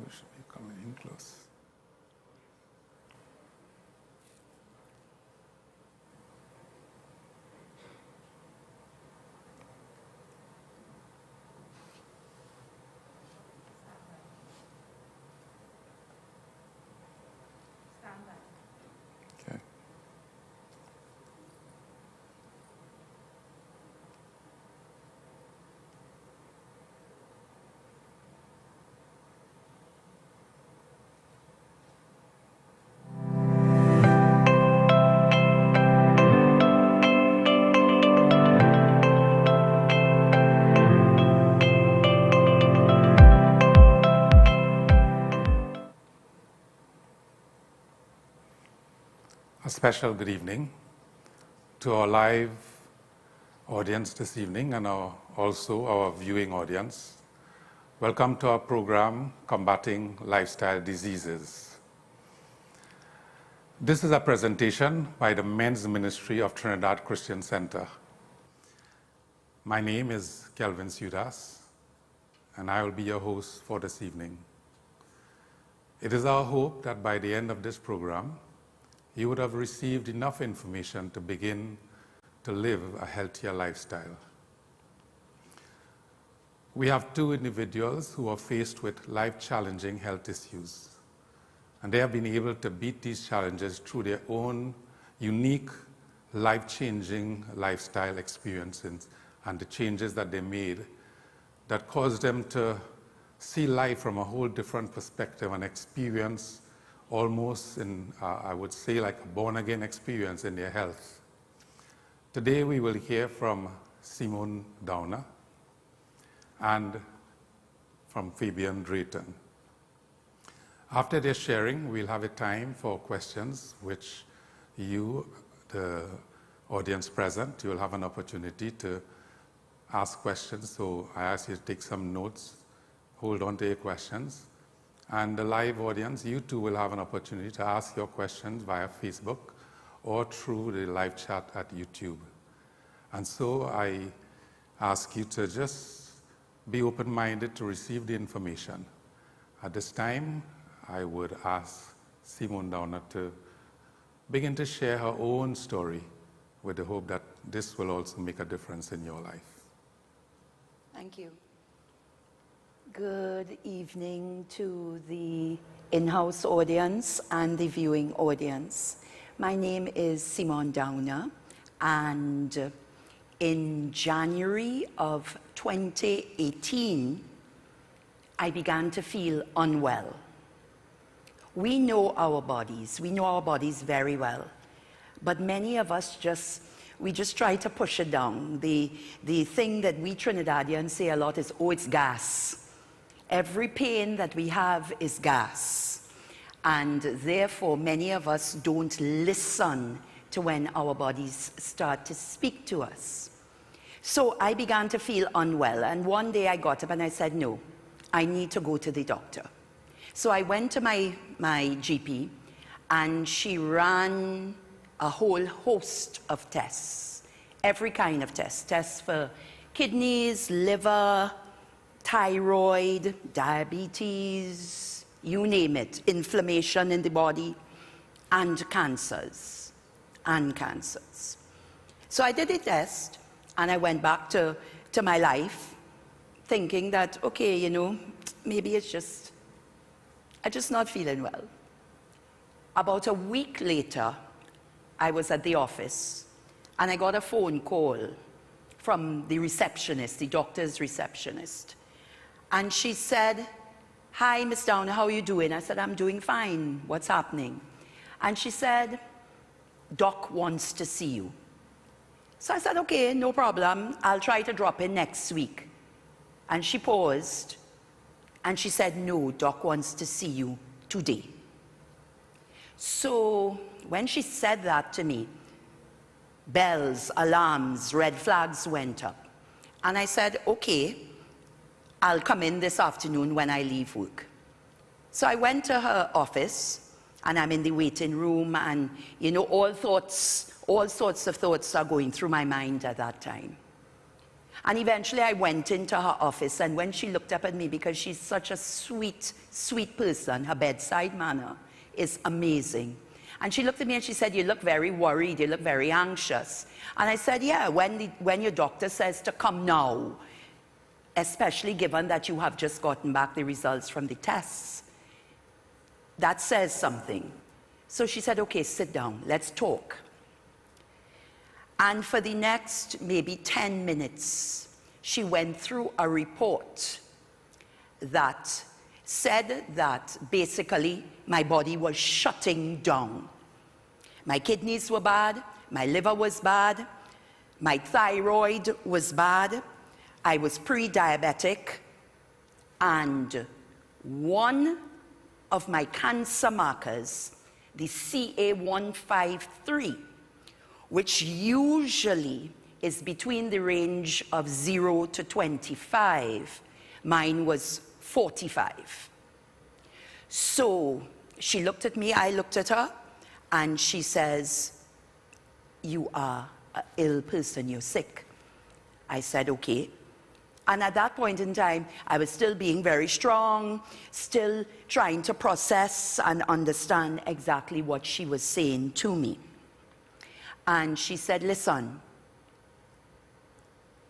we should be coming in close. Okay. A special good evening to our live audience this evening and also our viewing audience. Welcome to our program, Combating Lifestyle Diseases. This is a presentation by the Men's Ministry of Trinidad Christian Center. My name is Kelvin Sudas, and I will be your host for this evening. It is our hope that by the end of this program, you would have received enough information to begin to live a healthier lifestyle. We have two individuals who are faced with life-challenging health issues, and they have been able to beat these challenges through their own unique, life-changing lifestyle experiences and the changes that they made that caused them to see life from a whole different perspective and experience almost in, I would say, like a born-again experience in their health. Today we will hear from Simone and from Fabian Drayton. After their sharing, we'll have a time for questions which you, the audience present, you'll have an opportunity to ask questions. So I ask you to take some notes, hold on to your questions. And the live audience, you too will have an opportunity to ask your questions via Facebook or through the live chat at YouTube. And so I ask you to just be open-minded to receive the information. At this time, I would ask Simone Downer to begin to share her own story with the hope that this will also make a difference in your life. Thank you. Good evening to the in-house audience and the viewing audience. My name is Simone Downer, and in January of 2018, I began to feel unwell. We know our bodies very well, but many of us we just try to push it down. The thing that we Trinidadians say a lot is, oh, it's gas. Every pain that we have is gas. And therefore, many of us don't listen to when our bodies start to speak to us. So I began to feel unwell. And one day I got up and I said, no, I need to go to the doctor. So I went to my GP, and she ran a whole host of tests, every kind of test. Tests for kidneys, liver, thyroid, diabetes, you name it, inflammation in the body, and cancers. So I did a test, and I went back to my life, thinking that, okay, you know, maybe I'm just not feeling well. About a week later, I was at the office, and I got a phone call from the receptionist, the doctor's receptionist. And she said, hi, Miss Downer, how are you doing? I said, I'm doing fine. What's happening? And she said, Doc wants to see you. So I said, okay, no problem. I'll try to drop in next week. And she paused, and she said, no, Doc wants to see you today. So when she said that to me, bells, alarms, red flags went up. And I said, okay, I'll come in this afternoon when I leave work. So I went to her office, and I'm in the waiting room, and you know, all sorts of thoughts are going through my mind at that time. And eventually I went into her office, and when she looked up at me, because she's such a sweet, sweet person, her bedside manner is amazing. And she looked at me and she said, "You look very worried, you look very anxious." And I said, "Yeah, when your doctor says to come now, especially given that you have just gotten back the results from the tests, that says something." So she said, "Okay, sit down, let's talk." And for the next maybe 10 minutes, she went through a report that said that basically my body was shutting down. My kidneys were bad, my liver was bad, my thyroid was bad, I was pre-diabetic, and one of my cancer markers, the CA153, which usually is between the range of 0 to 25, mine was 45. So she looked at me, I looked at her, and she says, "You are an ill person, you're sick." I said, "Okay." And at that point in time, I was still being very strong, still trying to process and understand exactly what she was saying to me. And she said, "Listen,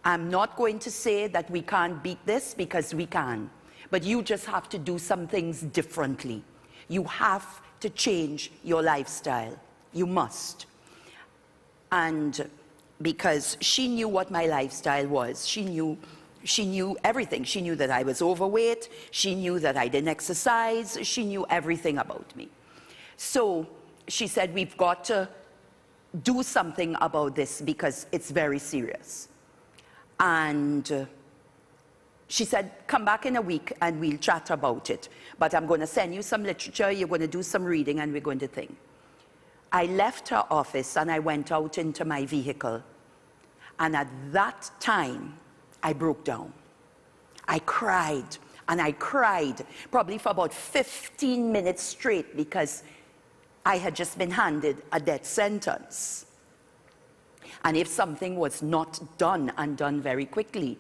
I'm not going to say that we can't beat this, because we can, but you just have to do some things differently. You have to change your lifestyle. You must." And because she knew what my lifestyle was, she knew everything. She knew that I was overweight, she knew that I didn't exercise, she knew everything about me. So she said, "We've got to do something about this because it's very serious." And she said, "Come back in a week and we'll chat about it. But I'm going to send you some literature, you're going to do some reading, and we're going to think." I left her office and I went out into my vehicle. And at that time, I broke down. I cried, and I cried probably for about 15 minutes straight, because I had just been handed a death sentence. And if something was not done, and done very quickly,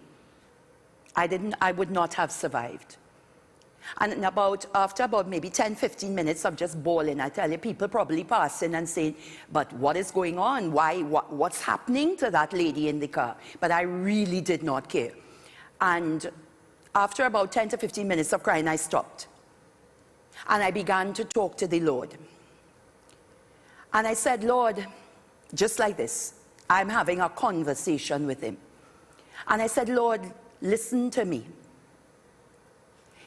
I would not have survived. And after about maybe 10-15 minutes of just bawling, I tell you, people probably passing and saying, "But what is going on? What's happening to that lady in the car?" But I really did not care. And after about 10 to 15 minutes of crying, I stopped. And I began to talk to the Lord. And I said, "Lord," just like this, I'm having a conversation with him. And I said, "Lord, listen to me.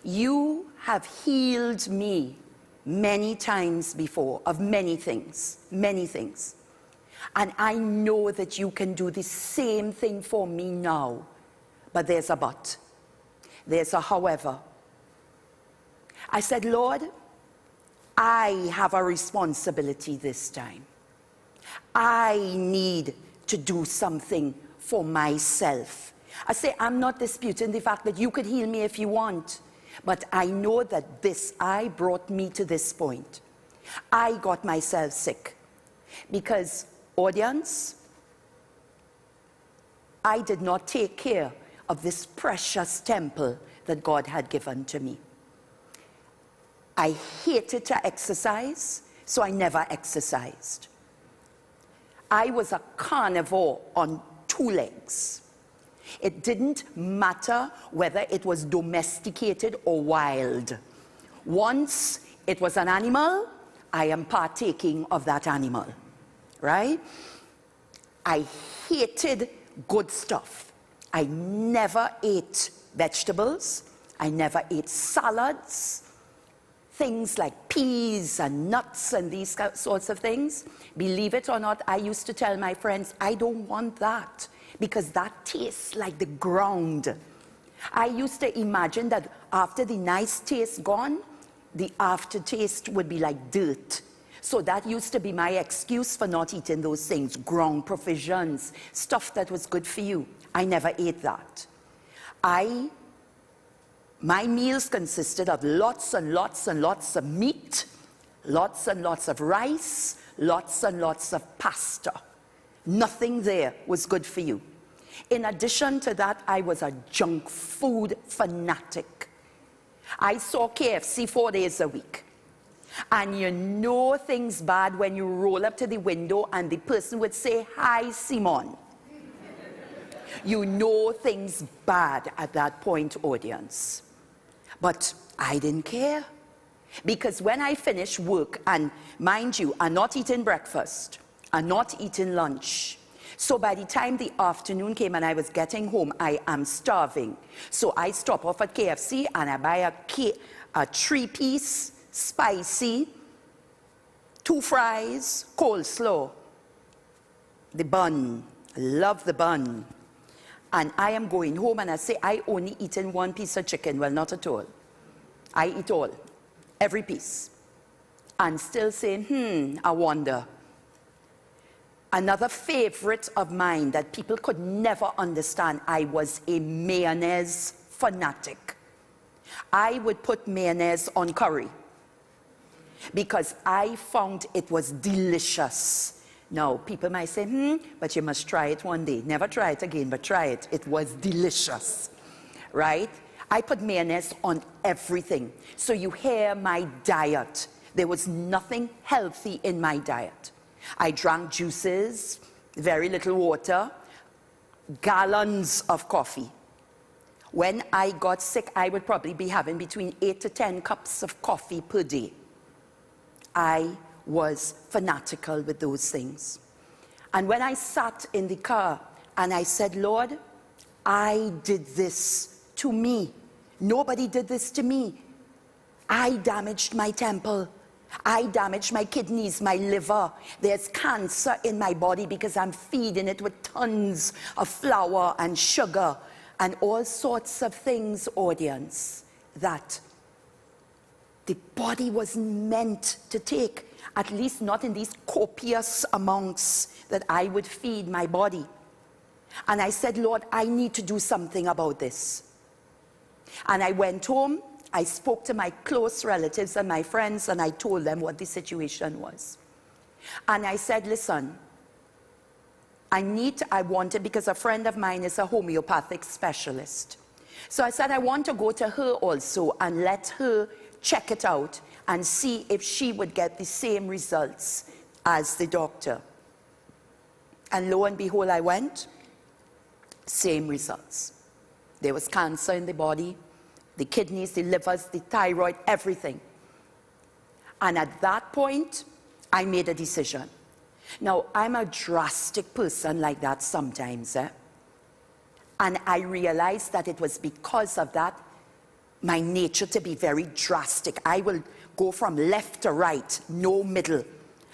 You have healed me many times before of many things. And I know that you can do the same thing for me now. But there's a but. There's a however." I said, "Lord, I have a responsibility this time. I need to do something for myself." I say, "I'm not disputing the fact that you could heal me if you want. But I know that I brought me to this point. I got myself sick. Because, audience, I did not take care of this precious temple that God had given to me. I hated to exercise, so I never exercised. I was a carnivore on 2 legs. It didn't matter whether it was domesticated or wild. Once it was an animal, I am partaking of that animal, right? I hated good stuff. I never ate vegetables. I never ate salads. Things like peas and nuts and these sorts of things. Believe it or not, I used to tell my friends, "I don't want that, because that tastes like the ground." I used to imagine that after the nice taste gone, the aftertaste would be like dirt. So that used to be my excuse for not eating those things, ground provisions, stuff that was good for you. I never ate that. My meals consisted of lots and lots and lots of meat, lots and lots of rice, lots and lots of pasta. Nothing there was good for you. In addition to that, I was a junk food fanatic. I saw KFC 4 days a week. And you know things bad when you roll up to the window and the person would say, "Hi, Simone." You know things bad at that point, audience. But I didn't care. Because when I finished work, and mind you, I'm not eating breakfast, I'm not eating lunch. So by the time the afternoon came and I was getting home, I am starving. So I stop off at KFC and I buy a 3-piece, spicy, 2 fries, coleslaw, the bun. I love the bun. And I am going home and I say, I only eaten 1 piece of chicken. Well, not at all. I eat all, every piece. And still saying, I wonder. Another favorite of mine that people could never understand, I was a mayonnaise fanatic. I would put mayonnaise on curry because I found it was delicious. Now, people might say, but you must try it one day. Never try it again, but try it. It was delicious, right? I put mayonnaise on everything. So you hear my diet. There was nothing healthy in my diet. I drank juices, very little water, gallons of coffee. When I got sick, I would probably be having between 8 to 10 cups of coffee per day. I was fanatical with those things. And when I sat in the car and I said, Lord, I did this to me. Nobody did this to me. I damaged my temple. I damaged my kidneys, my liver. There's cancer in my body because I'm feeding it with tons of flour and sugar and all sorts of things, audience, that the body wasn't meant to take, at least not in these copious amounts that I would feed my body. And I said, Lord, I need to do something about this. And I went home. I spoke to my close relatives and my friends, and I told them what the situation was. And I said, listen, I wanted, because a friend of mine is a homeopathic specialist. So I said, I want to go to her also and let her check it out and see if she would get the same results as the doctor. And lo and behold, I went, same results. There was cancer in the body, the kidneys, the livers, the thyroid, everything. And at that point, I made a decision. Now, I'm a drastic person like that sometimes. And I realized that it was because of that, my nature to be very drastic. I will go from left to right, no middle.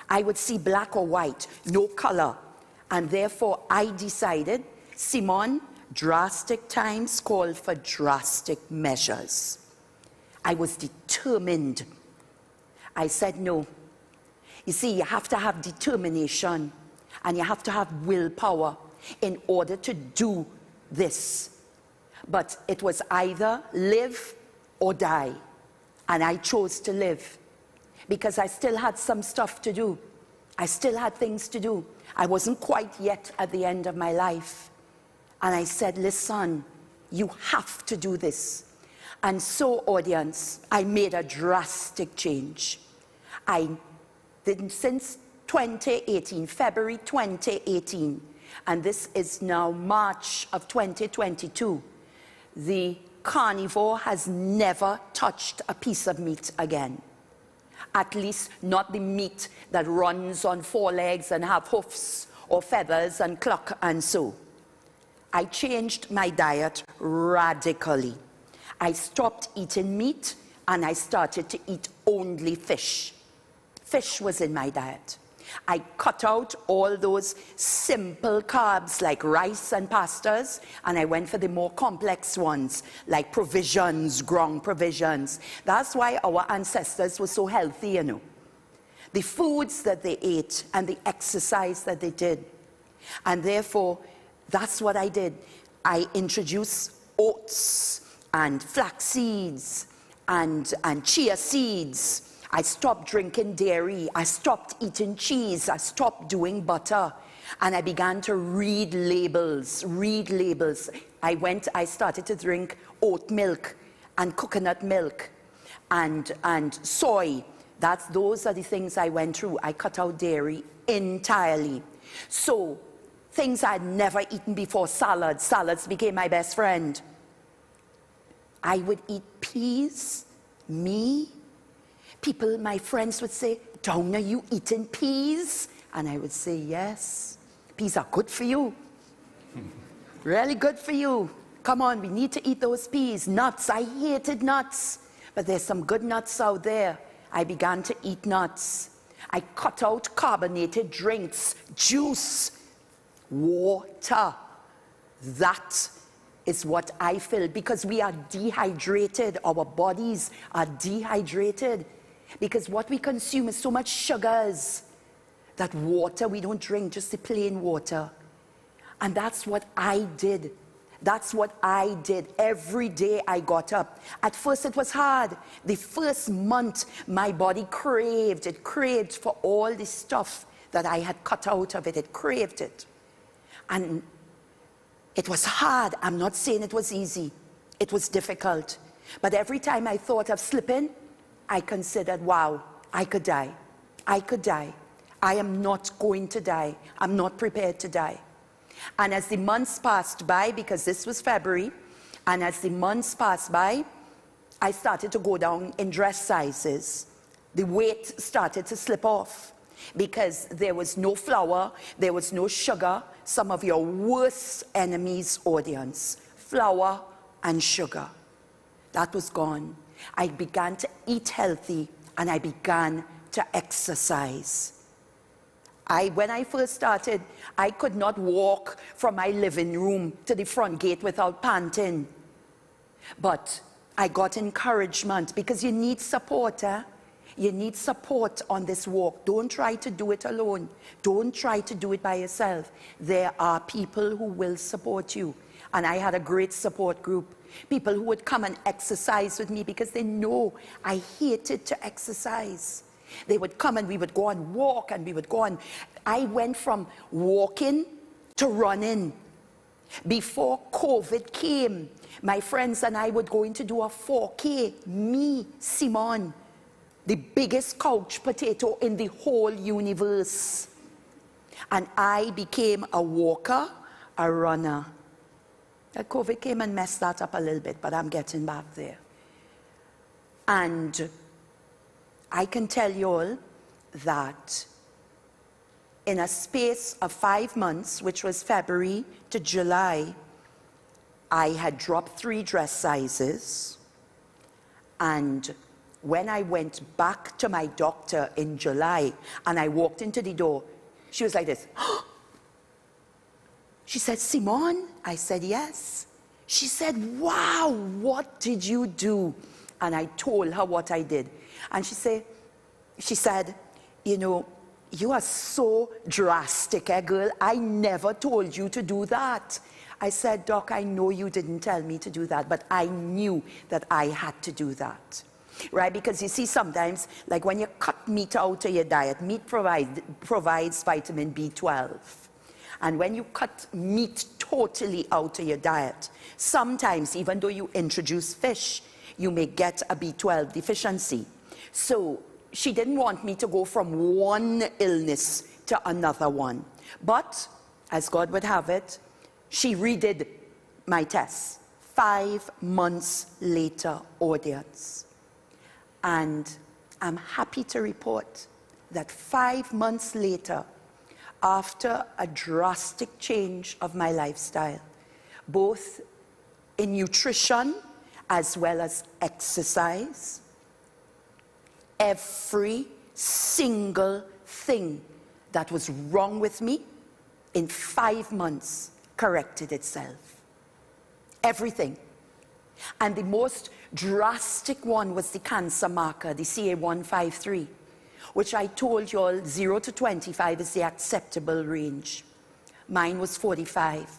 I would see black or white, no color. And therefore, I decided, Simone, drastic times call for drastic measures. I was determined. I said no. You see, you have to have determination and you have to have willpower in order to do this. But it was either live or die. And I chose to live because I still had some stuff to do. I still had things to do. I wasn't quite yet at the end of my life. And I said, listen, you have to do this. And so, audience, I made a drastic change. I didn't, since 2018, February 2018, and this is now March of 2022, the carnivore has never touched a piece of meat again. At least not the meat that runs on 4 legs and have hoofs or feathers and cluck and so. I changed my diet radically. I stopped eating meat and I started to eat only fish. Fish was in my diet. I cut out all those simple carbs like rice and pastas, and I went for the more complex ones like provisions, ground provisions. That's why our ancestors were so healthy, you know. The foods that they ate and the exercise that they did. And therefore, that's what I did. I introduced oats and flax seeds and chia seeds. I stopped drinking dairy. I stopped eating cheese. I stopped doing butter. And I began to read labels. I started to drink oat milk and coconut milk and soy. Those are the things I went through. I cut out dairy entirely. So things I'd never eaten before, salads became my best friend. I would eat peas, people, my friends would say, Downer, you eating peas? And I would say, yes, peas are good for you. Really good for you. Come on, we need to eat those peas. Nuts, I hated nuts. But there's some good nuts out there. I began to eat nuts. I cut out carbonated drinks, juice, water. That is what I feel, because we are dehydrated. Our bodies are dehydrated because what we consume is so much sugars that water we don't drink, just the plain water. And that's what I did. That's what I did. Every day I got up. At first it was hard. The first month my body craved. It craved for all the stuff that I had cut out of it. It craved it. And it was hard. I'm not saying it was easy. It was difficult. But every time I thought of slipping, I considered, wow, I could die. I could die. I am not going to die. I'm not prepared to die. And as the months passed by, because this was February, and as the months passed by, I started to go down in dress sizes. The weight started to slip off because there was no flour, there was no sugar. Some of your worst enemies, audience, flour and sugar. That was gone. I began to eat healthy and I began to exercise. When I first started, I could not walk from my living room to the front gate without panting. But I got encouragement because you need support. You need support on this walk. Don't try to do it alone. Don't try to do it by yourself. There are people who will support you. And I had a great support group. People who would come and exercise with me because they know I hated to exercise. They would come and we would go and walk and we would go on. I went from walking to running. Before COVID came, my friends and I would go in to do a 4K. Me, Simone, the biggest couch potato in the whole universe. And I became a walker, a runner. COVID came and messed that up a little bit, but I'm getting back there. And I can tell you all that in a space of 5 months, which was February to July, I had dropped 3 dress sizes. And when I went back to my doctor in July and I walked into the door, she was like this. She said, Simone? I said, yes. She said, wow, what did you do? And I told her what I did. And she said, you know, you are so drastic, girl. I never told you to do that. I said, Doc, I know you didn't tell me to do that, but I knew that I had to do that. Right? Because you see, sometimes, like when you cut meat out of your diet, meat provides vitamin B12. And when you cut meat totally out of your diet, sometimes, even though you introduce fish, you may get a B12 deficiency. So she didn't want me to go from one illness to another one. But, as God would have it, she redid my tests 5 months later, audience. And I'm happy to report that 5 months later, after a drastic change of my lifestyle, both in nutrition as well as exercise, every single thing that was wrong with me in 5 months corrected itself. Everything. And the most drastic one was the cancer marker, the CA153, which I told you all 0 to 25 is the acceptable range. Mine was 45.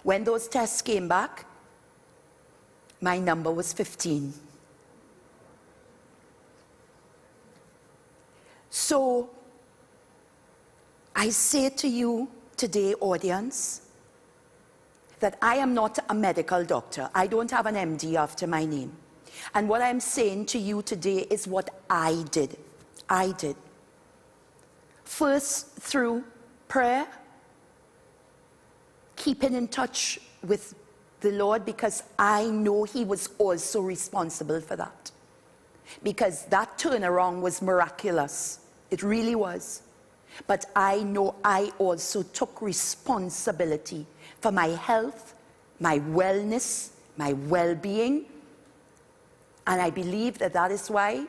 When those tests came back, my number was 15. So I say to you today, audience, that I am not a medical doctor. I don't have an MD after my name. And what I'm saying to you today is what I did. I did. First, through prayer, keeping in touch with the Lord, because I know He was also responsible for that. Because that turnaround was miraculous. It really was. But I know I also took responsibility for my health, my wellness, my well-being. And I believe that that is why,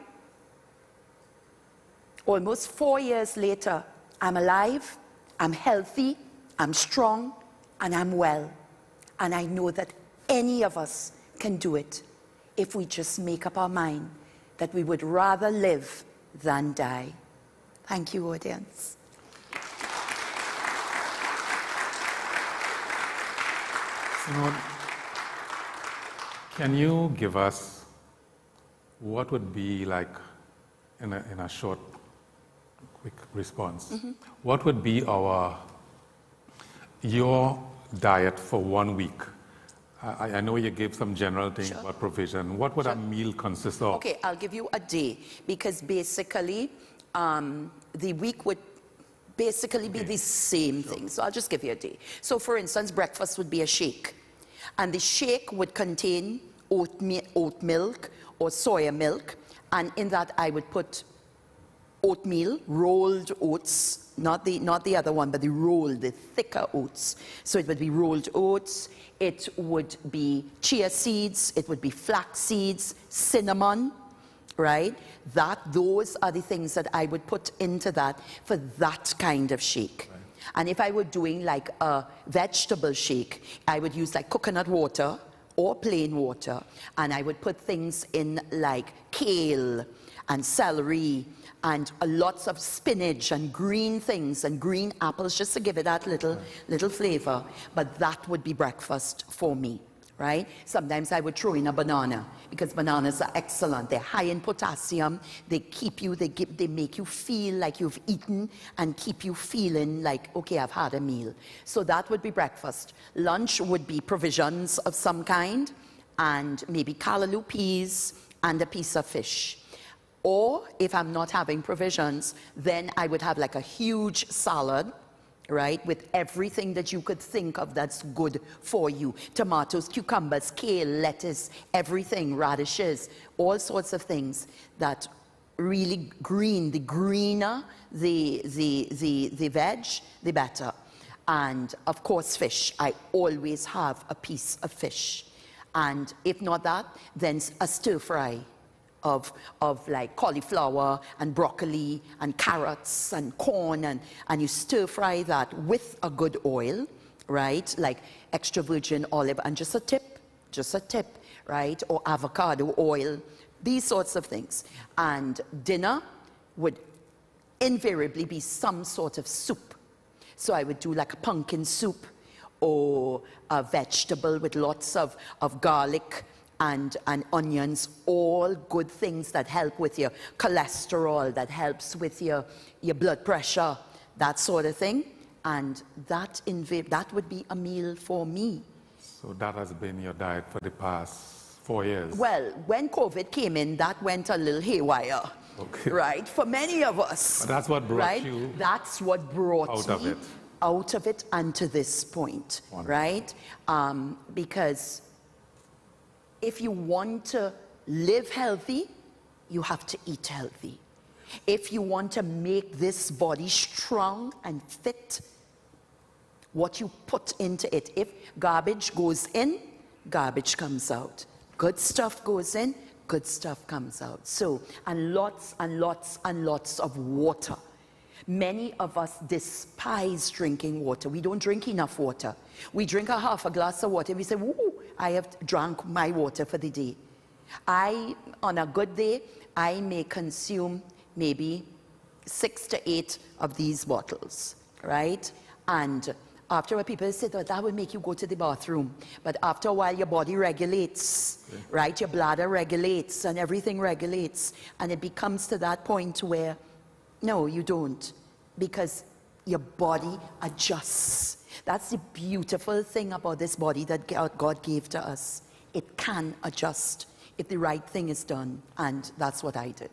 almost 4 years later, I'm alive, I'm healthy, I'm strong, and I'm well. And I know that any of us can do it if we just make up our mind that we would rather live than die. Thank you, audience. Simone, can you give us what would be like, in a short, quick response, what would be your diet for 1 week? I know you gave some general things about provision. What would a meal consist of? Okay, I'll give you a day, because basically the week would basically be the same thing. So I'll just give you a day. So for instance, breakfast would be a shake. And the shake would contain oat milk or soya milk. And in that I would put oatmeal, rolled oats, not the other one, but the thicker oats. So it would be rolled oats, it would be chia seeds, it would be flax seeds, cinnamon, right? Those are the things that I would put into that for that kind of shake. Right. And if I were doing like a vegetable shake, I would use like coconut water or plain water, and I would put things in like kale and celery and lots of spinach and green things and green apples, just to give it that little flavor. But that would be breakfast for me, right? Sometimes I would throw in a banana, because bananas are excellent. They're high in potassium. They keep you, they make you feel like you've eaten and keep you feeling like, okay, I've had a meal. So that would be breakfast. Lunch would be provisions of some kind, and maybe callaloo peas and a piece of fish. Or if I'm not having provisions, then I would have like a huge salad, right, with everything that you could think of that's good for you. Tomatoes, cucumbers, kale, lettuce, everything, radishes, all sorts of things that really green. The greener the veg, the better. And of course, fish. I always have a piece of fish. And if not that, then a stir fry of like cauliflower and broccoli and carrots and corn, and you stir fry that with a good oil, right? Like extra virgin olive and just a tip, right? Or avocado oil, these sorts of things. And dinner would invariably be some sort of soup. So I would do like a pumpkin soup or a vegetable with lots of garlic and onions, all good things that help with your cholesterol, that helps with your blood pressure, that sort of thing. And that would be a meal for me. So that has been your diet for the past 4 years? Well, when COVID came in, that went a little haywire, right? For many of us. But that's what brought you That's what brought me out of it and to this point, right? Because if you want to live healthy, you have to eat healthy. If you want to make this body strong and fit, what you put into it. If garbage goes in, garbage comes out. Good stuff goes in, good stuff comes out. So, and lots and lots and lots of water. Many of us despise drinking water. We don't drink enough water. We drink a half a glass of water. We say, woo, I have drank my water for the day. On a good day, I may consume maybe 6 to 8 of these bottles, right? And after a while, people say that would make you go to the bathroom. But after a while, your body regulates, right? Your bladder regulates and everything regulates. And it becomes to that point where, no, you don't. Because your body adjusts. That's the beautiful thing about this body that God gave to us. It can adjust if the right thing is done, and that's what I did.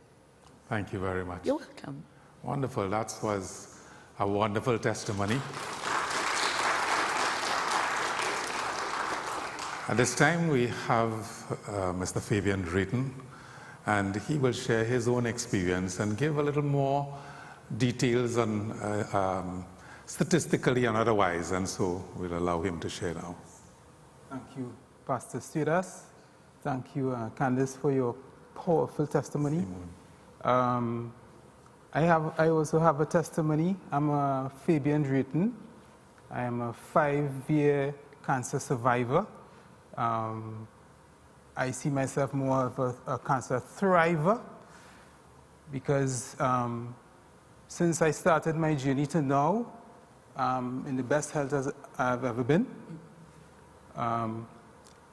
Thank you very much. You're welcome. Wonderful. That was a wonderful testimony. At this time, we have Mr. Fabian Drayton, and he will share his own experience and give a little more details on statistically and otherwise, and so we'll allow him to share now. Thank you, Pastor Studas. Thank you, Candice, for your powerful testimony. I also have a testimony. I'm a Fabian Drayton. I am a 5-year cancer survivor. I see myself more of a cancer thriver because since I started my journey to now, in the best health as I've ever been.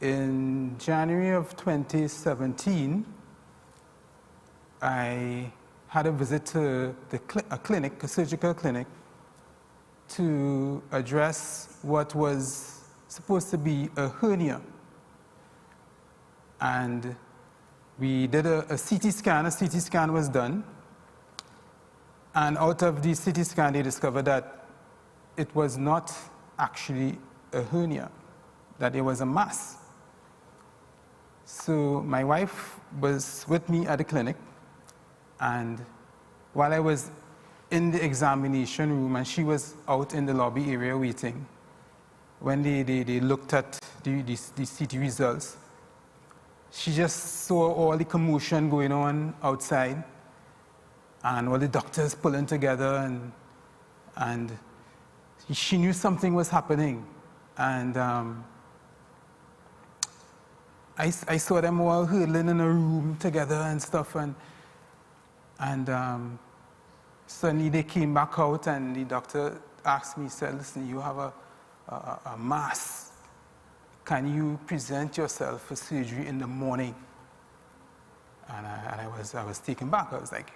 In January of 2017, I had a visit to a clinic, a surgical clinic, to address what was supposed to be a hernia. And we did a CT scan. A CT scan was done. And out of the CT scan, they discovered that it was not actually a hernia, that it was a mass. So my wife was with me at the clinic, and while I was in the examination room and she was out in the lobby area waiting, when they looked at the CT results, she just saw all the commotion going on outside and all the doctors pulling together, and she knew something was happening. And I saw them all huddling in a room together and stuff, and suddenly they came back out, and the doctor asked me, said, listen, you have a mass. Can you present yourself for surgery in the morning? And I was taken back. I was like,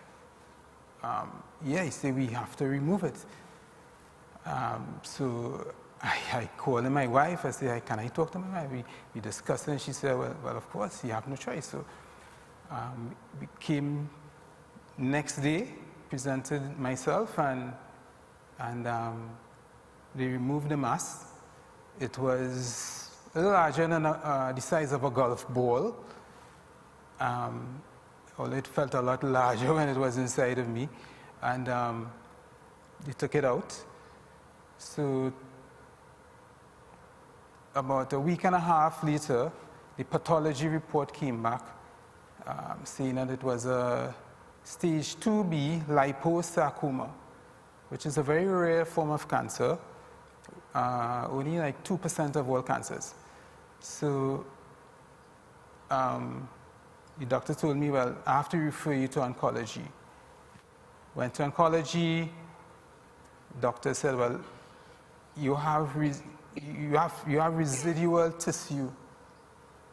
yeah, he said, we have to remove it. So I called my wife. I said, can I talk to my wife? We discussed it, and she said, well, of course, you have no choice. So we came next day, presented myself, and they removed the mass. It was a little larger than the size of a golf ball. Although it felt a lot larger when it was inside of me. And they took it out. So about a week and a half later, the pathology report came back saying that it was a stage 2B liposarcoma, which is a very rare form of cancer, only like 2% of all cancers. So the doctor told me, well, I have to refer you to oncology. Went to oncology. Doctor said, well, you have residual tissue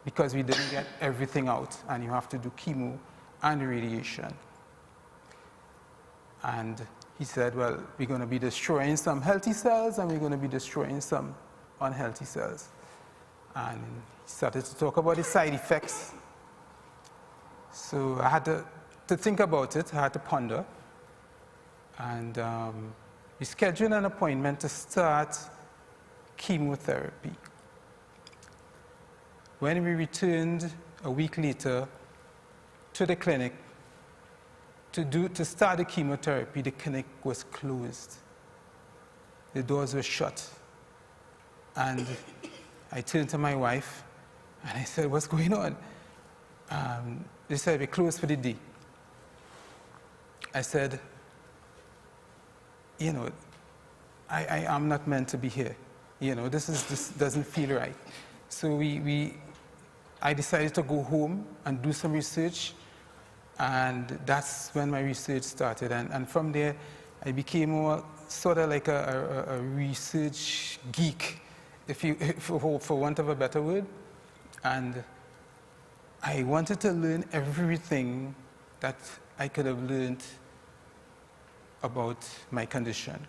because we didn't get everything out, and you have to do chemo and radiation. And he said, well, we're going to be destroying some healthy cells, and we're going to be destroying some unhealthy cells. And he started to talk about the side effects. So I had to think about it. I had to ponder. And we scheduled an appointment to start chemotherapy. When we returned a week later to the clinic to start the chemotherapy, the clinic was closed. The doors were shut. And I turned to my wife and I said, what's going on? They said, we're closed for the day. I said, you know, I am not meant to be here. You know, this doesn't feel right. So I decided to go home and do some research, and that's when my research started. And from there, I became more sort of like a research geek, for want of a better word. And I wanted to learn everything that I could have learned about my condition.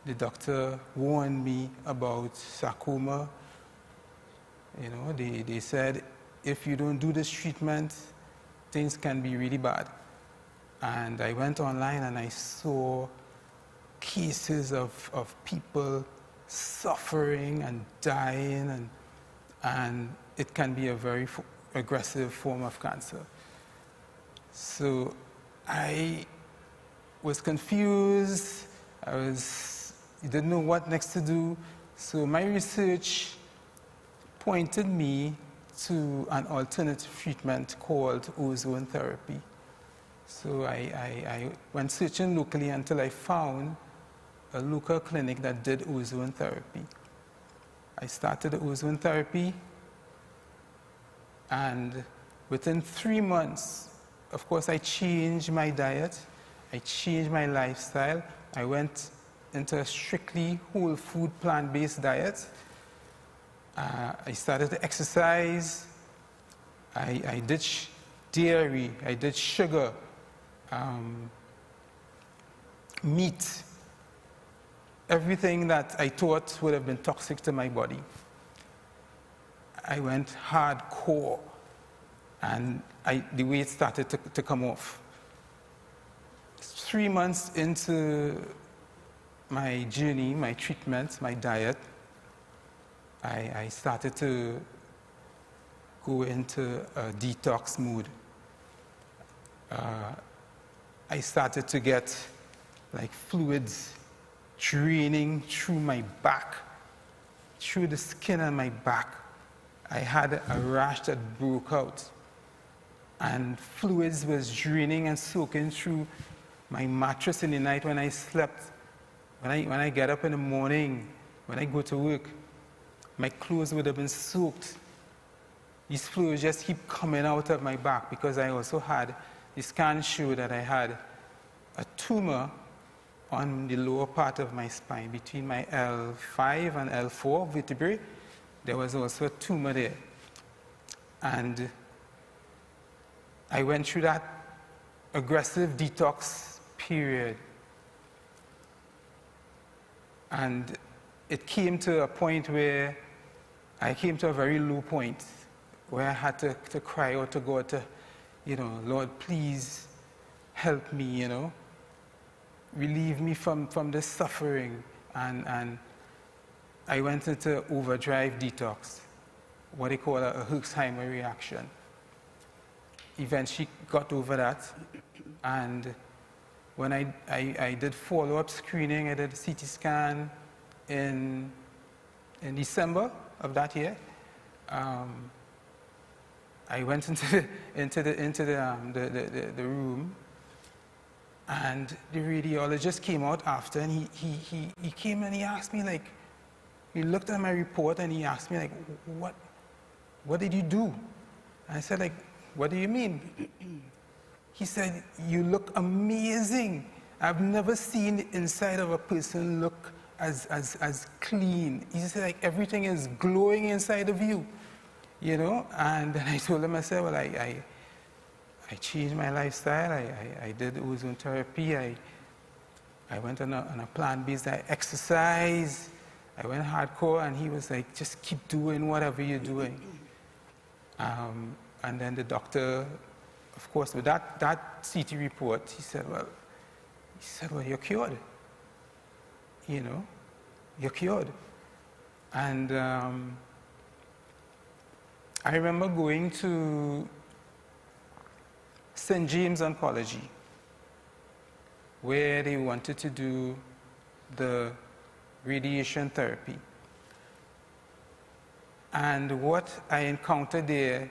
The doctor warned me about sarcoma. You know, they said, if you don't do this treatment, things can be really bad. And I went online and I saw cases of people suffering and dying, and it can be a very aggressive form of cancer. So I was confused. Didn't know what next to do. So my research pointed me to an alternative treatment called ozone therapy. So I went searching locally until I found a local clinic that did ozone therapy. I started the ozone therapy, and within 3 months, of course, I changed my diet, I changed my lifestyle. I went into a strictly whole food, plant-based diet. I started to exercise. I did dairy, I did sugar, meat, everything that I thought would have been toxic to my body. I went hardcore, and the weight started to come off. 3 months into my journey, my treatment, my diet, I started to go into a detox mood. I started to get like fluids draining through my back, through the skin on my back. I had a rash that broke out, and fluids was draining and soaking through my mattress in the night when I slept. When I get up in the morning, when I go to work, my clothes would have been soaked. These fluids just keep coming out of my back, because I also had, the scan showed that I had a tumor on the lower part of my spine, between my L5 and L4 vertebrae. There was also a tumor there. And I went through that aggressive detox period. And it came to a point where I came to a very low point, where I had to cry out to God to, Lord, please help me, relieve me from this suffering. And I went into overdrive detox, what they call a Herxheimer reaction. Eventually got over that, and when I did follow-up screening, I did a CT scan in December of that year. I went into the room, and the radiologist came out after, and he came and he asked me, like, he looked at my report and he asked me, like, what did you do? And I said, like, what do you mean? He said, you look amazing. I've never seen the inside of a person look as clean. He said, like, everything is glowing inside of you, And then I told him, I said, well, I changed my lifestyle. I did ozone therapy. I went on a plant-based diet, exercise. I went hardcore, and he was like, just keep doing whatever you're doing. And then the doctor, of course, with that CT report, he said, well, you're cured. You're cured. And I remember going to St. James Oncology, where they wanted to do the radiation therapy. And what I encountered there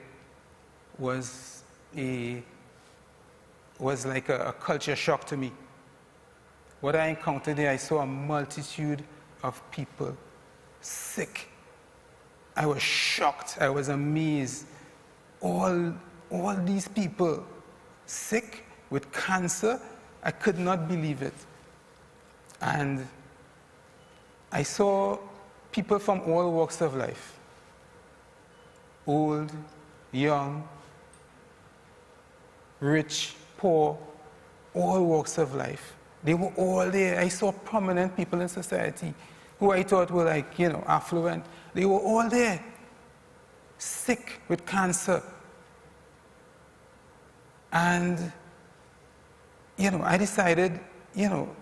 was like a culture shock to me. What I encountered there, I saw a multitude of people sick. I was shocked. I was amazed. All these people sick with cancer, I could not believe it. And I saw people from all walks of life, old, young, rich, poor, all walks of life, They were all there. I saw prominent people in society who I thought were like, affluent. They were all there, sick with cancer. And, I decided,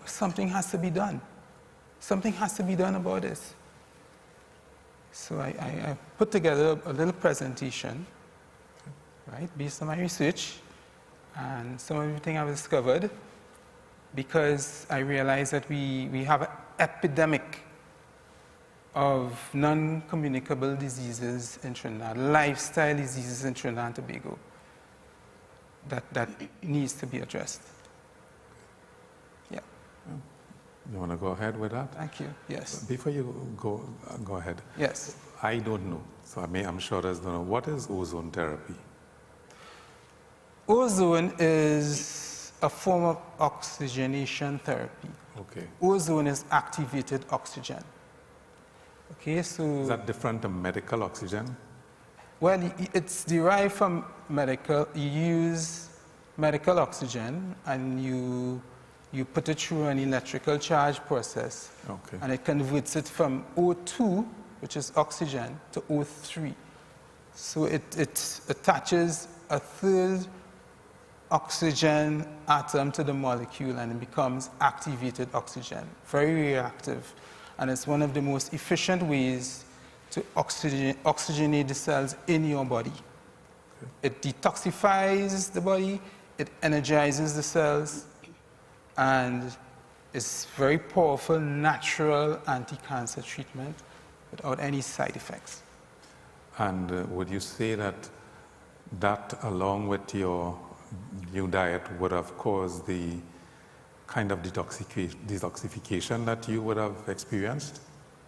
something has to be done. Something has to be done about this. So I put together a little presentation, right, based on my research and some of everything I've discovered, because I realized that we have an epidemic of non-communicable diseases in Trinidad, lifestyle diseases in Trinidad and Tobago that needs to be addressed. Yeah. You want to go ahead with that? Thank you. Yes. Before you go ahead. Yes. I don't know, so I'm sure others don't know. What is ozone therapy? Ozone is a form of oxygenation therapy. Okay. Ozone is activated oxygen. Okay, so... Is that different than medical oxygen? Well, it's derived from medical. You use medical oxygen and you put it through an electrical charge process. Okay. And it converts it from O2, which is oxygen, to O3. So it attaches a third oxygen atom to the molecule and it becomes activated oxygen, very reactive. And it's one of the most efficient ways to oxygenate the cells in your body. Okay. It detoxifies the body, it energizes the cells, and it's very powerful, natural anti-cancer treatment without any side effects. And would you say that along with your new diet would have caused the kind of detoxification that you would have experienced?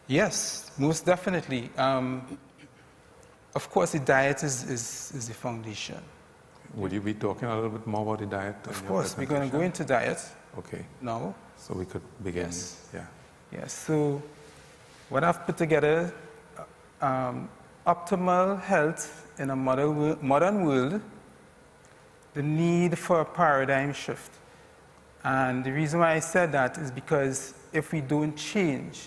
Yes, most definitely. Of course, the diet is the foundation. Would you be talking a little bit more about the diet? Of course, we're going to go into diet. Okay. Now. So we could begin. Yes. Yeah. Yes. So what I've put together, optimal health in a modern world, the need for a paradigm shift. And the reason why I said that is because if we don't change,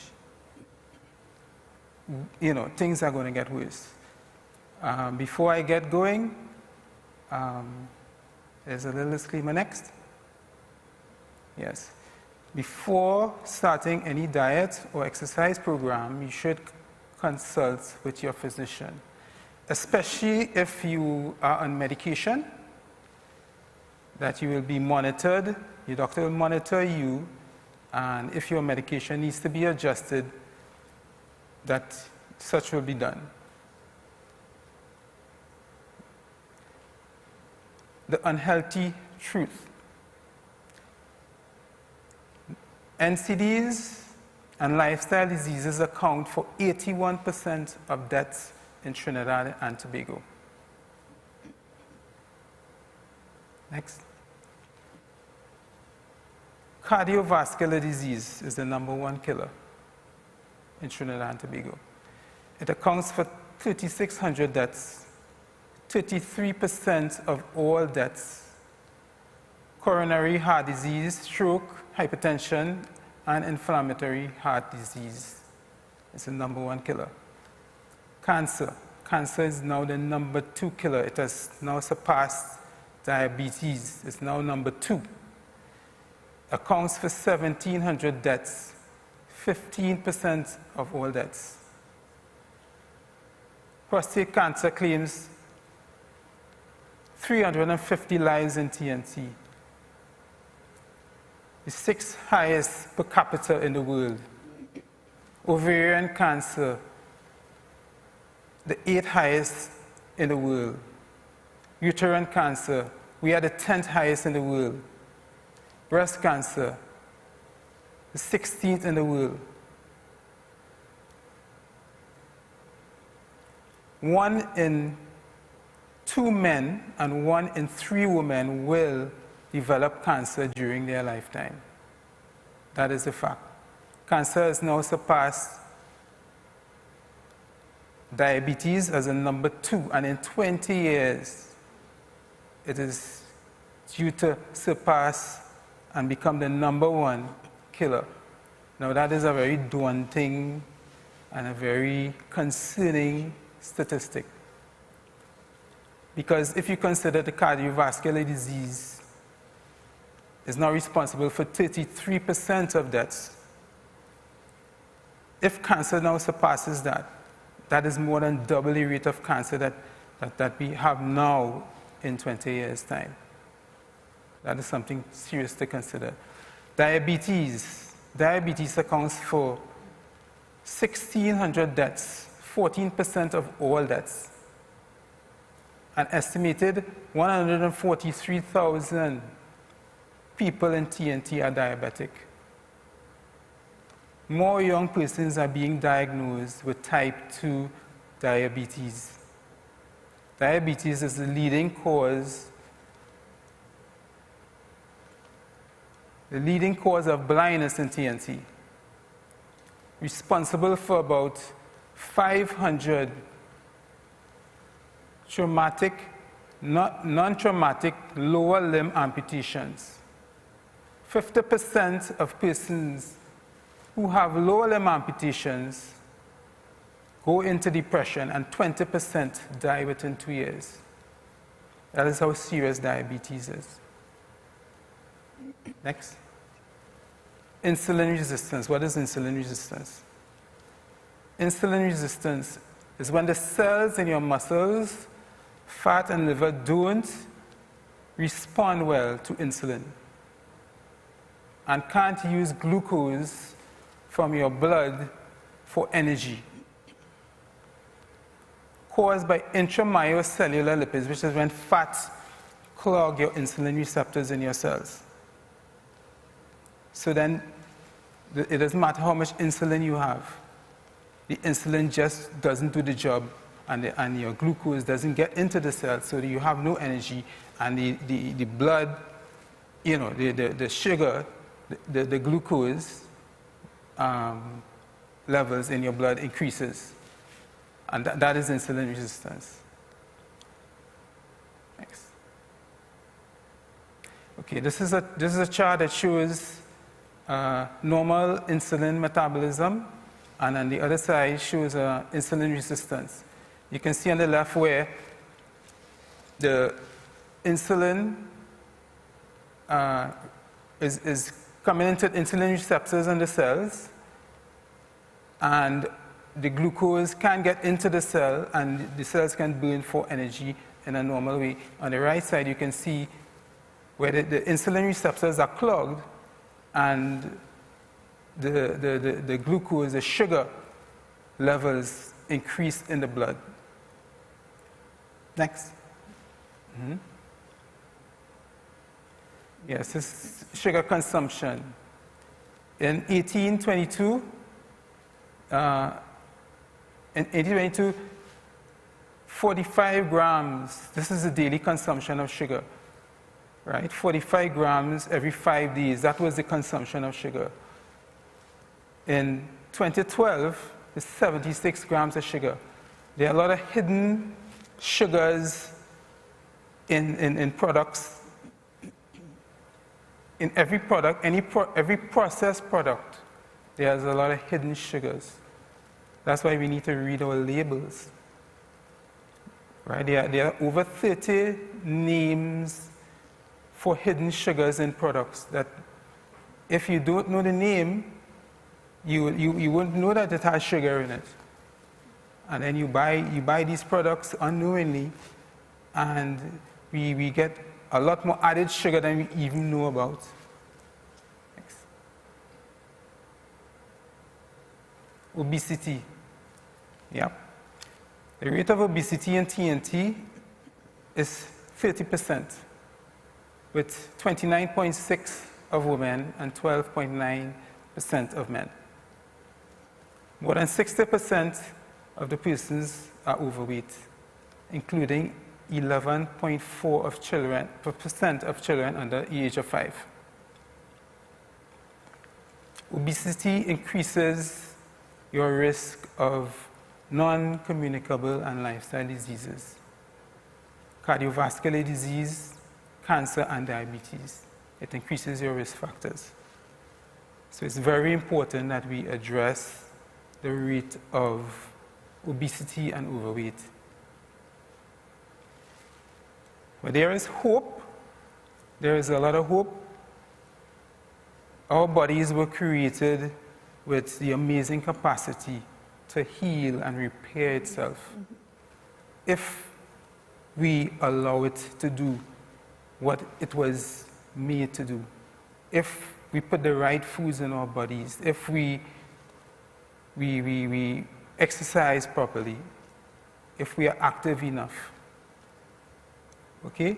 things are going to get worse. Before I get going, there's a little disclaimer next. Yes. Before starting any diet or exercise program, you should consult with your physician, especially if you are on medication, that you will be monitored. Your doctor will monitor you, and if your medication needs to be adjusted, that such will be done. The unhealthy truth. NCDs and lifestyle diseases account for 81% of deaths in Trinidad and Tobago. Next. Cardiovascular disease is the #1 killer in Trinidad and Tobago. It accounts for 3,600 deaths, 33% of all deaths. Coronary heart disease, stroke, hypertension, and inflammatory heart disease is the #1 killer. Cancer. Cancer is now the #2 killer. It has now surpassed diabetes. It's now #2. Accounts for 1,700 deaths, 15% of all deaths. Prostate cancer claims 350 lives in TNT. The 6th highest per capita in the world. Ovarian cancer, the 8th highest in the world. Uterine cancer, we are the 10th highest in the world. Breast cancer, the 16th in the world. 1 in 2 men and 1 in 3 women will develop cancer during their lifetime. That is a fact. Cancer has now surpassed diabetes as a #2, and in 20 years, it is due to surpass and become the #1 killer. Now that is a very daunting and a very concerning statistic. Because if you consider the cardiovascular disease is now responsible for 33% of deaths, if cancer now surpasses that, that is more than double the rate of cancer that we have now in 20 years' time. That is something serious to consider. Diabetes accounts for 1,600 deaths, 14% of all deaths. An estimated 143,000 people in TNT are diabetic. More young persons are being diagnosed with type 2 diabetes. Diabetes is the leading cause of blindness in TNT, responsible for about 500 traumatic, non-traumatic lower limb amputations. 50% of persons who have lower limb amputations go into depression, and 20% die within 2 years. That is how serious diabetes is. Next. Insulin resistance. What is insulin resistance? Insulin resistance is when the cells in your muscles, fat and liver don't respond well to insulin and can't use glucose from your blood for energy, caused by intramyocellular lipids, which is when fats clog your insulin receptors in your cells. So then it doesn't matter how much insulin you have. The insulin just doesn't do the job, and your glucose doesn't get into the cell, so you have no energy, and the blood, the sugar, the glucose levels in your blood increases. And that is insulin resistance. Next. Okay, this is a chart that shows normal insulin metabolism, and on the other side shows insulin resistance. You can see on the left where the insulin is coming into insulin receptors in the cells, and the glucose can get into the cell, and the cells can burn for energy in a normal way. On the right side, you can see where the insulin receptors are clogged, and the glucose, the sugar levels increase in the blood. Next. Yes, this is sugar consumption. In 1822, 45 grams, this is the daily consumption of sugar, right? 45 grams every 5 days, that was the consumption of sugar. In 2012, it's 76 grams of sugar. There are a lot of hidden sugars in products. In every product, every processed product, there's a lot of hidden sugars. That's why we need to read our labels. Right? There are over 30 names for hidden sugars in products that if you don't know the name, you won't know that it has sugar in it. And then you buy these products unknowingly, and we get a lot more added sugar than we even know about. Next. Obesity. Yeah. The rate of obesity in TNT is 30%, with 29.6% of women and 12.9% of men. More than 60% of the persons are overweight, including 11.4% of children under the age of 5. Obesity increases your risk of non-communicable and lifestyle diseases, cardiovascular disease, cancer, and diabetes. it increases your risk factors. So it's very important that we address the rate of obesity and overweight. But there is hope. There is a lot of hope. Our bodies were created with the amazing capacity to heal and repair itself if we allow it to do what it was made to do. If we put the right foods in our bodies, if we exercise properly, if we are active enough. Okay?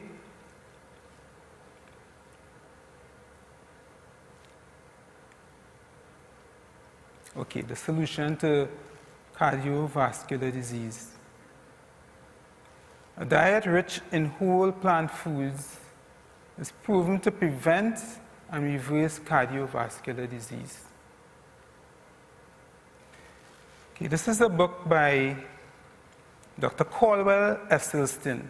Okay, the solution to cardiovascular disease. A diet rich in whole plant foods is proven to prevent and reverse cardiovascular disease. Okay, this is a book by Dr. Caldwell Esselstyn.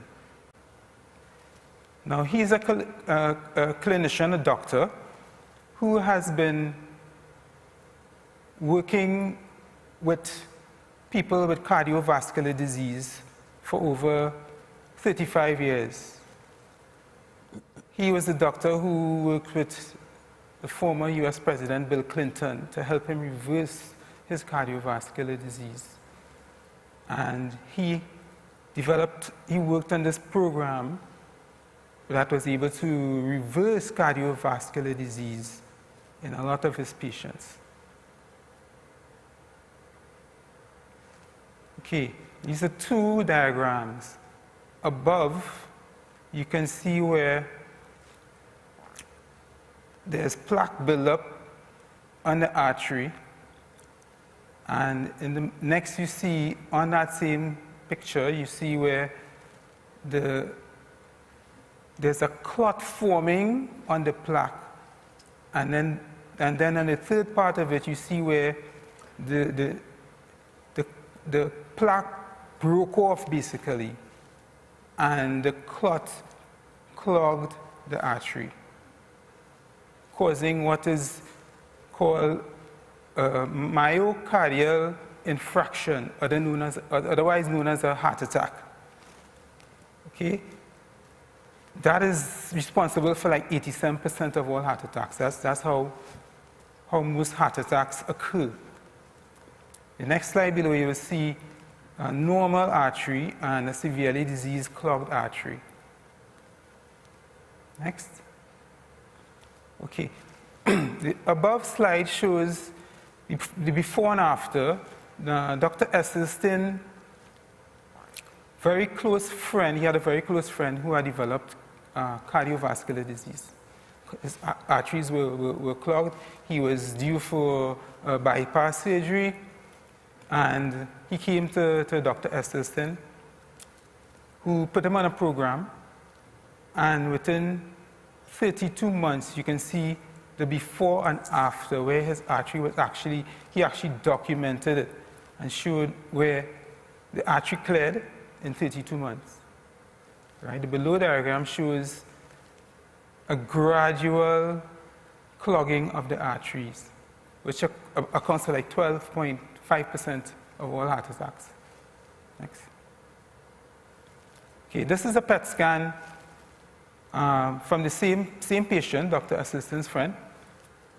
Now, he's a clinician, a doctor, who has been working with people with cardiovascular disease for over 35 years. He was the doctor who worked with the former US President Bill Clinton to help him reverse his cardiovascular disease. And he worked on this program that was able to reverse cardiovascular disease in a lot of his patients. Okay, these are two diagrams. Above, you can see where there's plaque buildup on the artery. And in the next, you see on that same picture, you see where there's a clot forming on the plaque. And then on the third part of it, you see where the plaque broke off, basically, and the clot clogged the artery, causing what is called myocardial infarction, otherwise known as a heart attack. Okay? That is responsible for like 87% of all heart attacks. That's how most heart attacks occur. The next slide below, you will see a normal artery and a severely diseased clogged artery. Next. Okay. The above slide shows the before and after. Dr. Esselstyn, very close friend, he had a very close friend who had developed cardiovascular disease. His arteries were clogged. He was due for bypass surgery. And he came to Dr. Esselstyn, who put him on a program. And within 32 months, you can see the before and after, where his artery was he actually documented it and showed where the artery cleared in 32 months. Right? The below diagram shows a gradual clogging of the arteries, which accounts for like 12.5% of all heart attacks. Next. Okay, this is a PET scan from the same patient, Dr. Esselstyn's friend,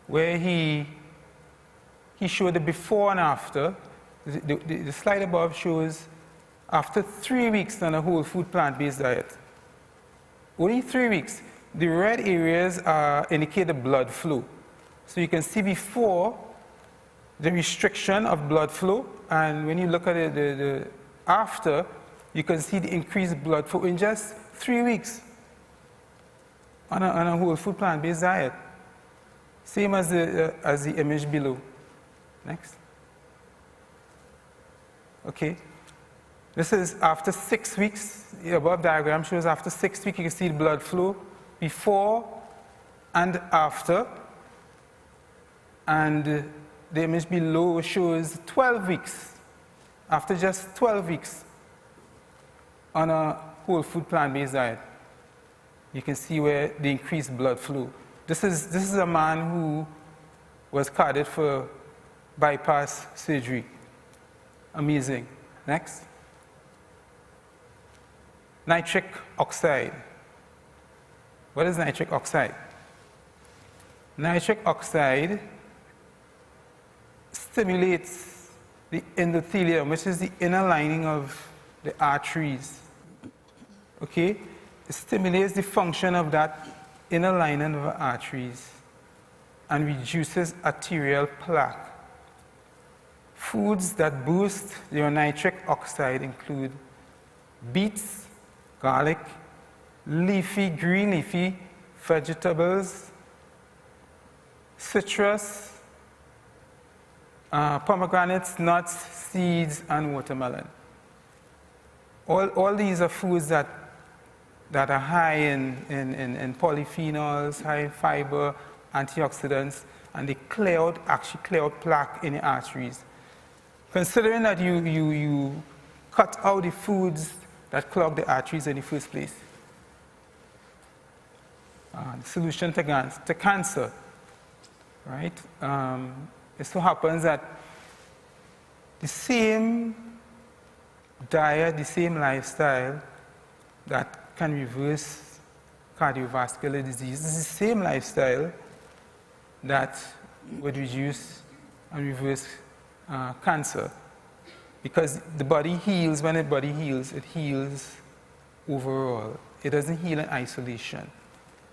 where he showed the before and after. The slide above shows after 3 weeks on a whole food plant-based diet. Only 3 weeks. The red areas indicate the blood flow. So you can see before the restriction of blood flow, and when you look at the after, you can see the increased blood flow in just 3 weeks on a whole food plant-based diet. Same as the image below. Next. Okay. This is after 6 weeks. The above diagram shows after 6 weeks, you can see the blood flow before and after. And the image below shows 12 weeks. After just 12 weeks on a whole food plant-based diet, you can see where the increased blood flow. This is a man who was cardiac for bypass surgery. Amazing. Next. Nitric oxide. What is nitric oxide? Nitric oxide stimulates the endothelium, which is the inner lining of the arteries. Okay? It stimulates the function of that inner lining of the arteries and reduces arterial plaque. Foods that boost your nitric oxide include beets, garlic, green leafy vegetables, citrus, pomegranates, nuts, seeds, and watermelon. All these are foods that are high in polyphenols, high in fiber, antioxidants, and they actually clear out plaque in the arteries. Considering that you cut out the foods that clog the arteries in the first place. The solution to cancer, right? It so happens that the same diet, the same lifestyle that can reverse cardiovascular disease is the same lifestyle that would reduce and reverse cancer. Because the body heals, when the body heals, it heals overall. It doesn't heal in isolation.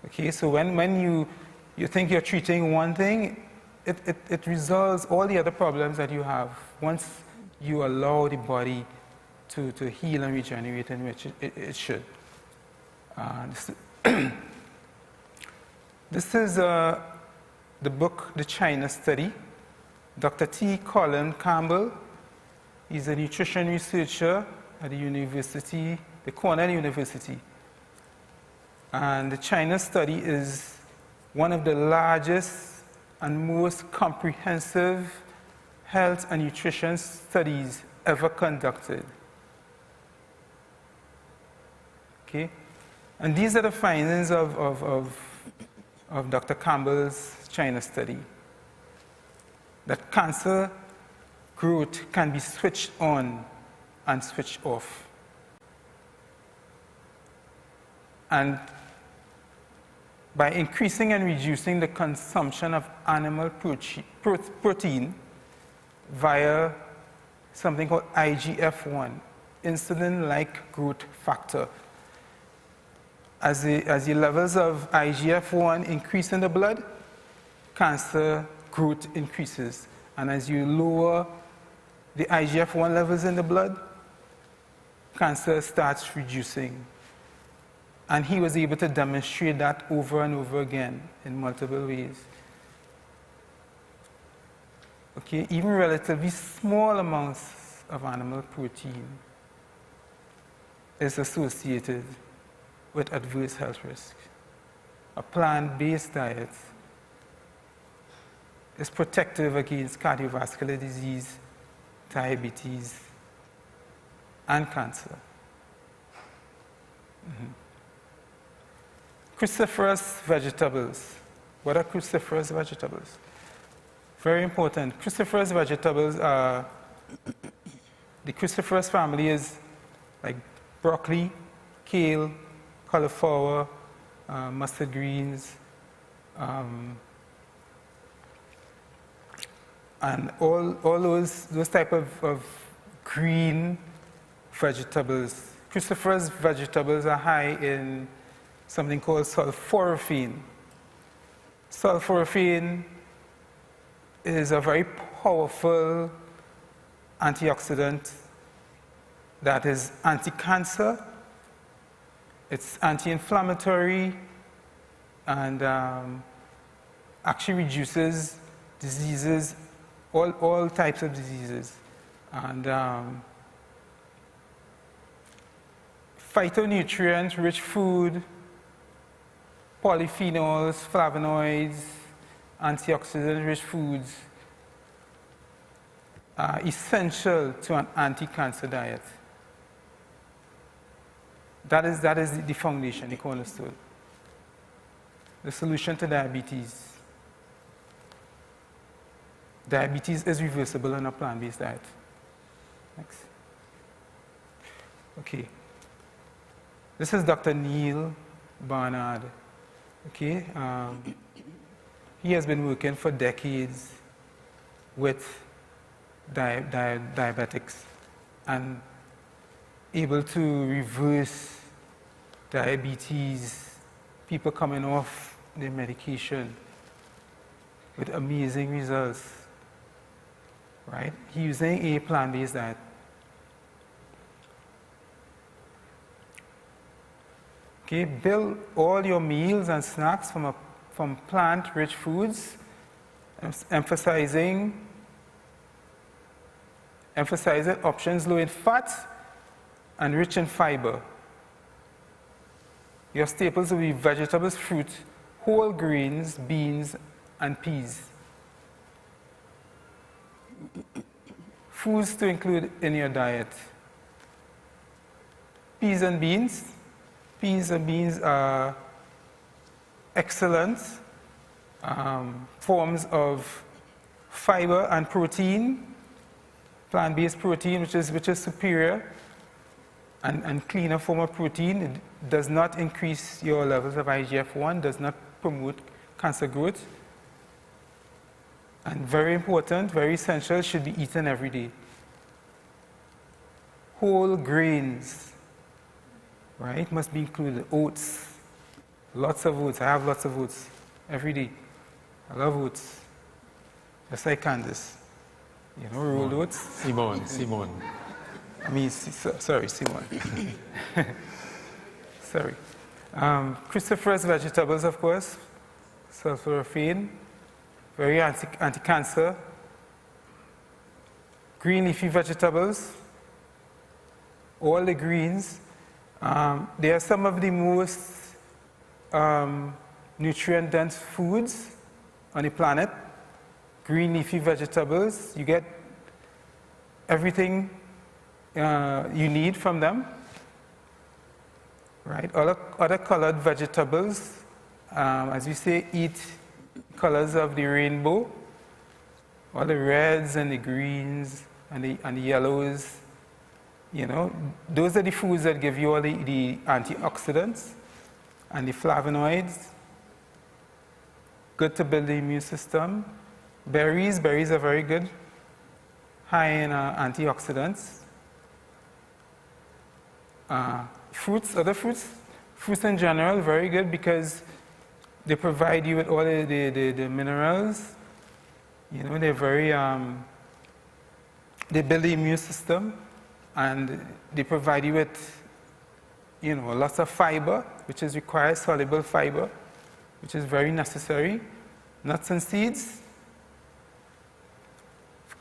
Okay, so when you think you're treating one thing, it resolves all the other problems that you have once you allow the body to heal and regenerate in which it should. This is the book, The China Study. Dr. T. Colin Campbell, he's a nutrition researcher at the Cornell University. And the China Study is one of the largest and most comprehensive health and nutrition studies ever conducted. Okay? And these are the findings of Dr. Campbell's China Study. That cancer growth can be switched on and switched off. And by increasing and reducing the consumption of animal protein via something called IGF-1, insulin-like growth factor. As the levels of IGF-1 increase in the blood, cancer growth increases. And as you lower the IGF-1 levels in the blood, cancer starts reducing. And he was able to demonstrate that over and over again in multiple ways. Okay, even relatively small amounts of animal protein is associated with adverse health risks. A plant-based diet is protective against cardiovascular disease, diabetes, and cancer. Cruciferous vegetables. What are cruciferous vegetables? Very important. Cruciferous vegetables are, the cruciferous family is like broccoli, kale, cauliflower, mustard greens, and all those type of green vegetables. Cruciferous vegetables are high in something called sulforaphane. Sulforaphane is a very powerful antioxidant that is anti-cancer, it's anti-inflammatory, and actually reduces diseases, all types of diseases. And phytonutrient-rich food, polyphenols, flavonoids, antioxidant-rich foods are essential to an anti-cancer diet. That is the foundation, the cornerstone. the solution to diabetes. Diabetes is reversible on a plant-based diet. Next. Okay. This is Dr. Neil Barnard. Okay. He has been working for decades with diabetics and able to reverse diabetes, people coming off their medication with amazing results, right? He using a plant-based diet. Okay, build all your meals and snacks from plant-rich foods, emphasizing options low in fat and rich in fiber. Your staples will be vegetables, fruit, whole grains, beans, and peas. Foods to include in your diet. Peas and beans. Peas and beans are excellent forms of fiber and protein, plant-based protein, which is superior and cleaner form of protein. It does not increase your levels of IGF-1, does not promote cancer growth. And very important, very essential, should be eaten every day. Whole grains, right, must be included. Oats, lots of oats. I have lots of oats every day. I love oats. Just like Candace. You know, rolled oats. Simone. I mean, sorry, Simone. Sorry. Cruciferous vegetables, of course. Sulforaphane, very anti-cancer. Green leafy vegetables, all the greens. They are some of the most nutrient-dense foods on the planet. Green leafy vegetables, you get everything you need from them, right? Other colored vegetables, as we say, eat colors of the rainbow, all the reds and the greens and the yellows. You know, those are the foods that give you all the antioxidants and the flavonoids. Good to build the immune system. Berries are very good, high in antioxidants. Other fruits in general, very good because they provide you with all the minerals. You know, they're very, they build the immune system and they provide you with, you know, lots of fiber, which is required, soluble fiber, which is very necessary. Nuts and seeds,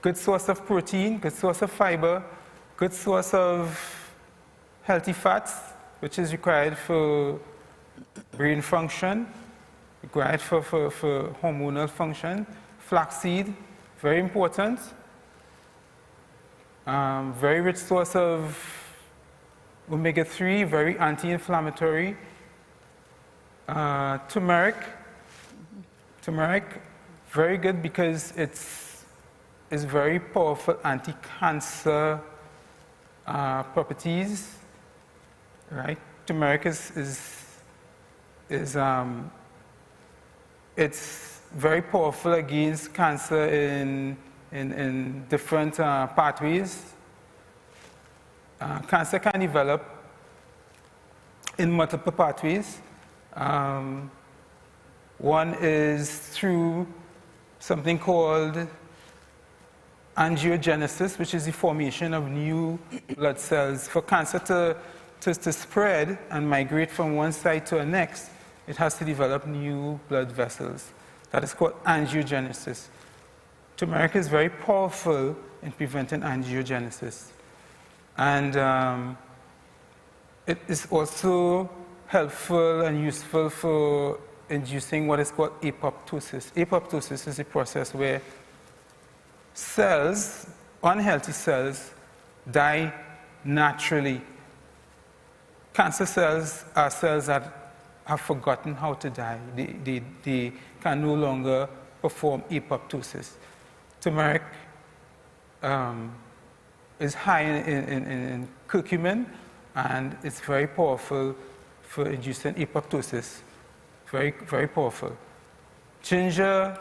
good source of protein, good source of fiber, good source of healthy fats, which is required for brain function, required for hormonal function. Flaxseed, very important. Very rich source of omega-3, very anti-inflammatory. Turmeric, very good because it's very powerful anti-cancer properties. Right? Turmeric it's very powerful against cancer in different pathways. Cancer can develop in multiple pathways. One is through something called angiogenesis, which is the formation of new blood cells. For cancer to spread and migrate from one side to the next, it has to develop new blood vessels. That is called angiogenesis. Turmeric is very powerful in preventing angiogenesis. And it is also helpful and useful for inducing what is called apoptosis. Apoptosis is a process where cells, unhealthy cells, die naturally. Cancer cells are cells that have forgotten how to die. They can no longer perform apoptosis. Turmeric is high in curcumin, and it's very powerful for inducing apoptosis. Very, very powerful. Ginger,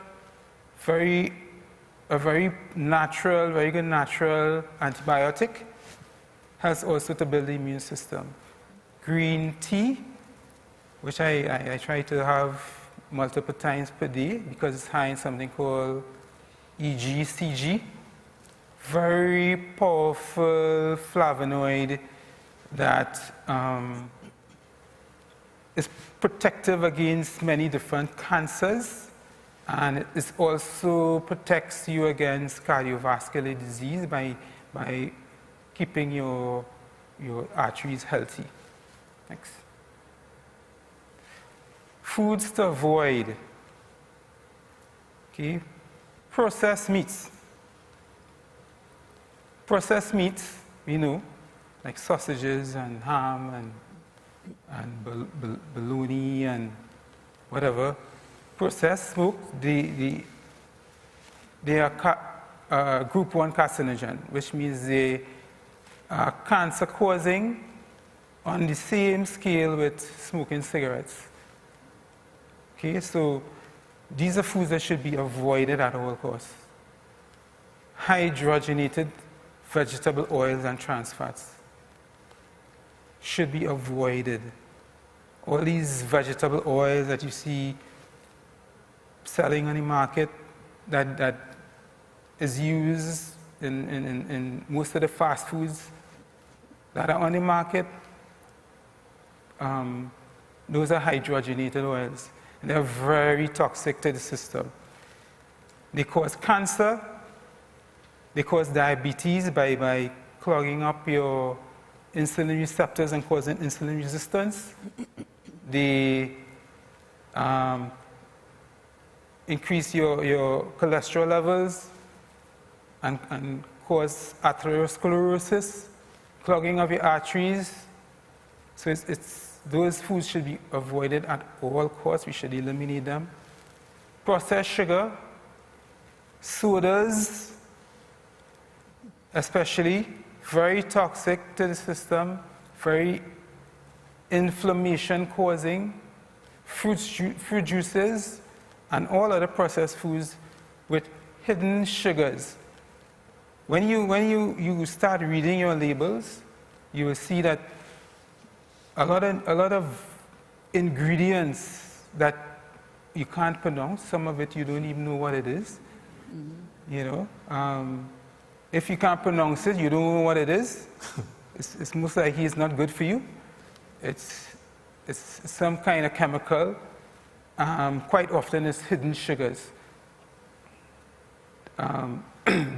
a very natural, very good natural antibiotic, helps also to build the immune system. Green tea, which I try to have multiple times per day because it's high in something called EGCG. Very powerful flavonoid that is protective against many different cancers, and it also protects you against cardiovascular disease by keeping your arteries healthy. Next. Foods to avoid. Okay. Processed meats. Processed meats, we know, like sausages and ham and bologna and whatever. Processed smoke, they are group 1 carcinogen, which means they are cancer causing on the same scale with smoking cigarettes. Okay, so these are foods that should be avoided at all costs. Hydrogenated vegetable oils and trans fats should be avoided. All these vegetable oils that you see selling on the market that is used in most of the fast foods that are on the market, those are hydrogenated oils. And they're very toxic to the system. They cause cancer, they cause diabetes by clogging up your insulin receptors and causing insulin resistance. They increase your cholesterol levels and cause atherosclerosis, clogging of your arteries. So those foods should be avoided at all costs. We should eliminate them. Processed sugar, sodas, especially, very toxic to the system, very inflammation causing. Fruit juices, and all other processed foods with hidden sugars. When you start reading your labels, you will see that a lot of ingredients that you can't pronounce. Some of it you don't even know what it is. Mm-hmm. You know, if you can't pronounce it, you don't know what it is. It's most likely it's not good for you. It's some kind of chemical. Quite often it's hidden sugars.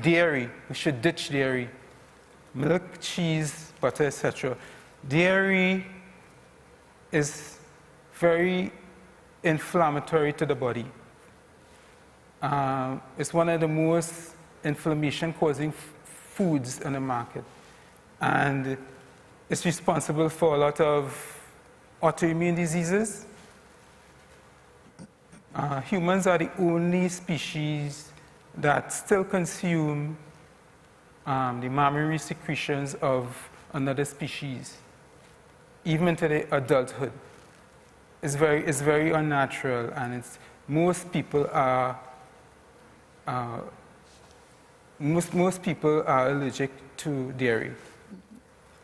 Dairy, we should ditch dairy. Milk, cheese, butter, etc. Dairy is very inflammatory to the body. It's one of the most inflammation-causing foods on the market. And it's responsible for a lot of autoimmune diseases. Humans are the only species that still consume the mammary secretions of another species, even into the adulthood. It's very unnatural, and most people are allergic to dairy.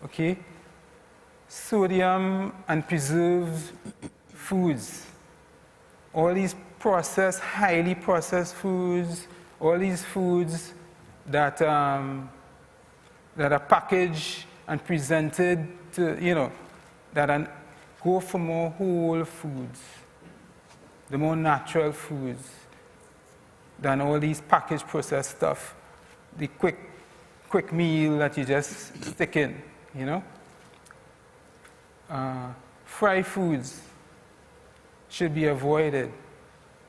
Okay, sodium and preserved foods. All these highly processed foods, all these foods that are packaged and presented to, go for more whole foods, the more natural foods than all these packaged processed stuff, the quick meal that you just stick in, Fried foods should be avoided.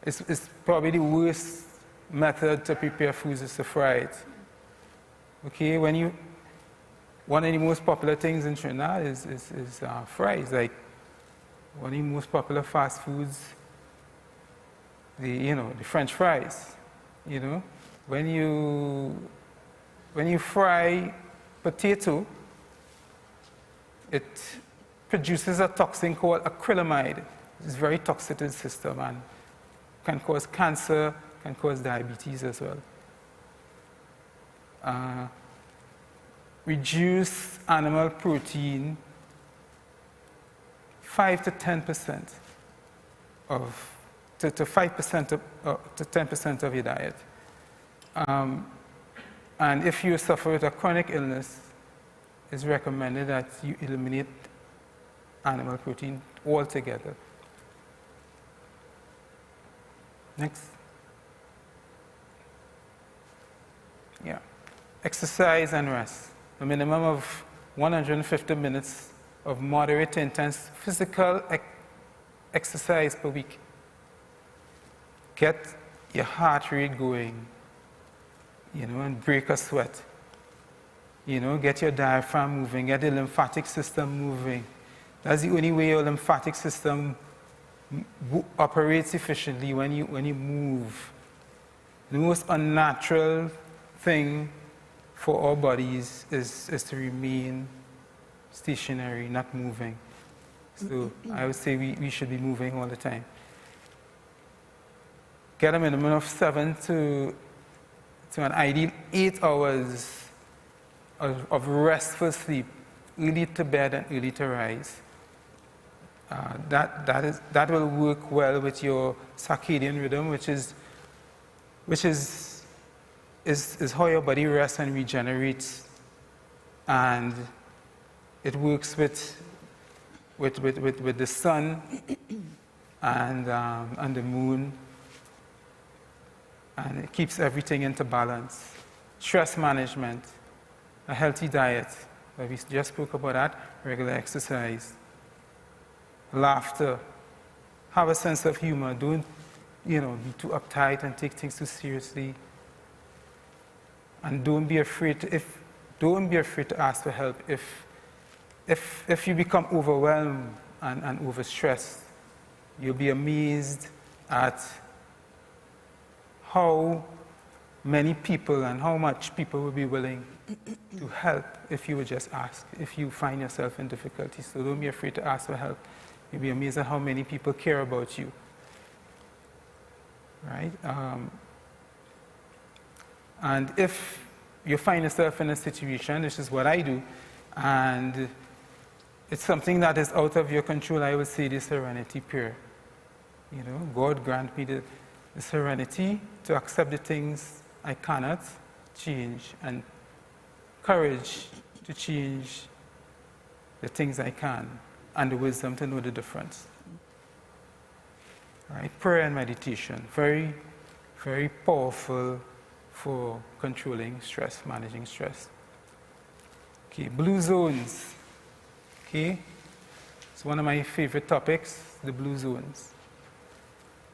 It's probably the worst method to prepare foods is to fry it. Okay, one of the most popular things in Trinidad is fries, like one of the most popular fast foods, the French fries. When you fry potato, it produces a toxin called acrylamide. It's very toxic to the system and can cause cancer, can cause diabetes as well. Reduce animal protein 5 to 10% to 5% to 10% of your diet. And if you suffer with a chronic illness, it's recommended that you eliminate animal protein altogether. Next. Yeah. Exercise and rest. A minimum of 150 minutes of moderate to intense physical exercise per week. Get your heart rate going, and break a sweat. Get your diaphragm moving, get the lymphatic system moving. That's the only way your lymphatic system operates efficiently, when you move. The most unnatural thing for our bodies is to remain stationary, not moving. So I would say we should be moving all the time. Get a minimum of 7 to an ideal 8 hours of restful sleep, early to bed and early to rise. That will work well with your circadian rhythm, which is how your body rests and regenerates, and it works with the sun and the moon, and it keeps everything into balance. Stress management, a healthy diet, we just spoke about that. Regular exercise, laughter, have a sense of humor. Don't be too uptight and take things too seriously. And don't be afraid to ask for help if you become overwhelmed and overstressed. You'll be amazed at how many people and how much people will be willing to help if you would just ask, if you find yourself in difficulties. So don't be afraid to ask for help. You'll be amazed at how many people care about you. Right? And if you find yourself in a situation, this is what I do, and it's something that is out of your control, I would say the serenity prayer. God grant me the serenity to accept the things I cannot change, and courage to change the things I can, and the wisdom to know the difference. Right? Prayer and meditation, very, very powerful for controlling stress, managing stress. Okay, blue zones. Okay, it's one of my favorite topics, the blue zones.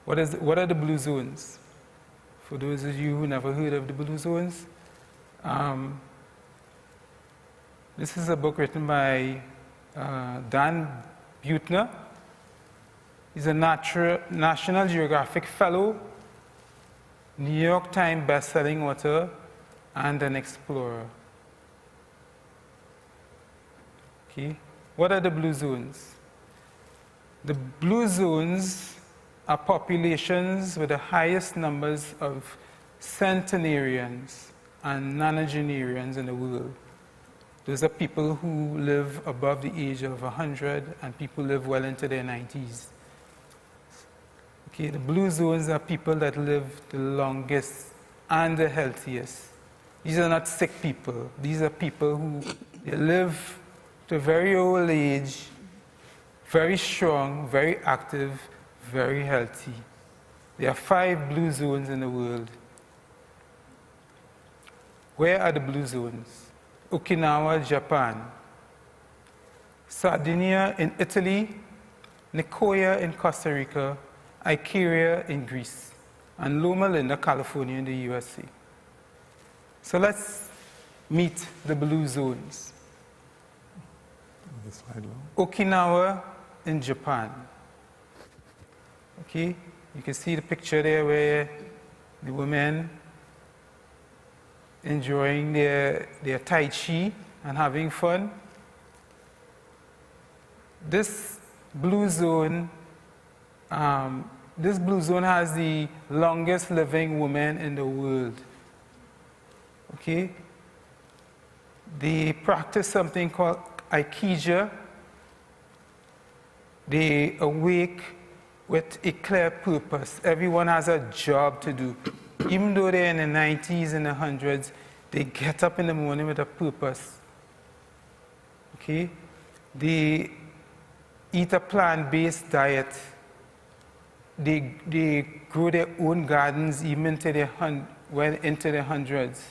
What are the blue zones? For those of you who never heard of the blue zones, this is a book written by Dan Buettner. He's a National Geographic Fellow, New York Times best-selling author, and an explorer. Okay, what are the blue zones? The blue zones are populations with the highest numbers of centenarians and nonagenarians in the world. Those are people who live above the age of 100, and people live well into their 90s. Okay, the blue zones are people that live the longest and the healthiest. These are not sick people. These are people who they live to a very old age, very strong, very active, very healthy. There are 5 blue zones in the world. Where are the blue zones? Okinawa, Japan. Sardinia in Italy. Nicoya in Costa Rica. Icaria in Greece. And Loma Linda, California in the USA. So let's meet the blue zones. Okinawa in Japan. Okay, you can see the picture there where the women enjoying their Tai Chi and having fun. This blue zone has the longest living woman in the world. Okay? They practice something called Aikija. They awake with a clear purpose. Everyone has a job to do. Even though they're in the 90s and the 100s, they get up in the morning with a purpose. Okay? They eat a plant-based diet. They grow their own gardens even into the hundreds.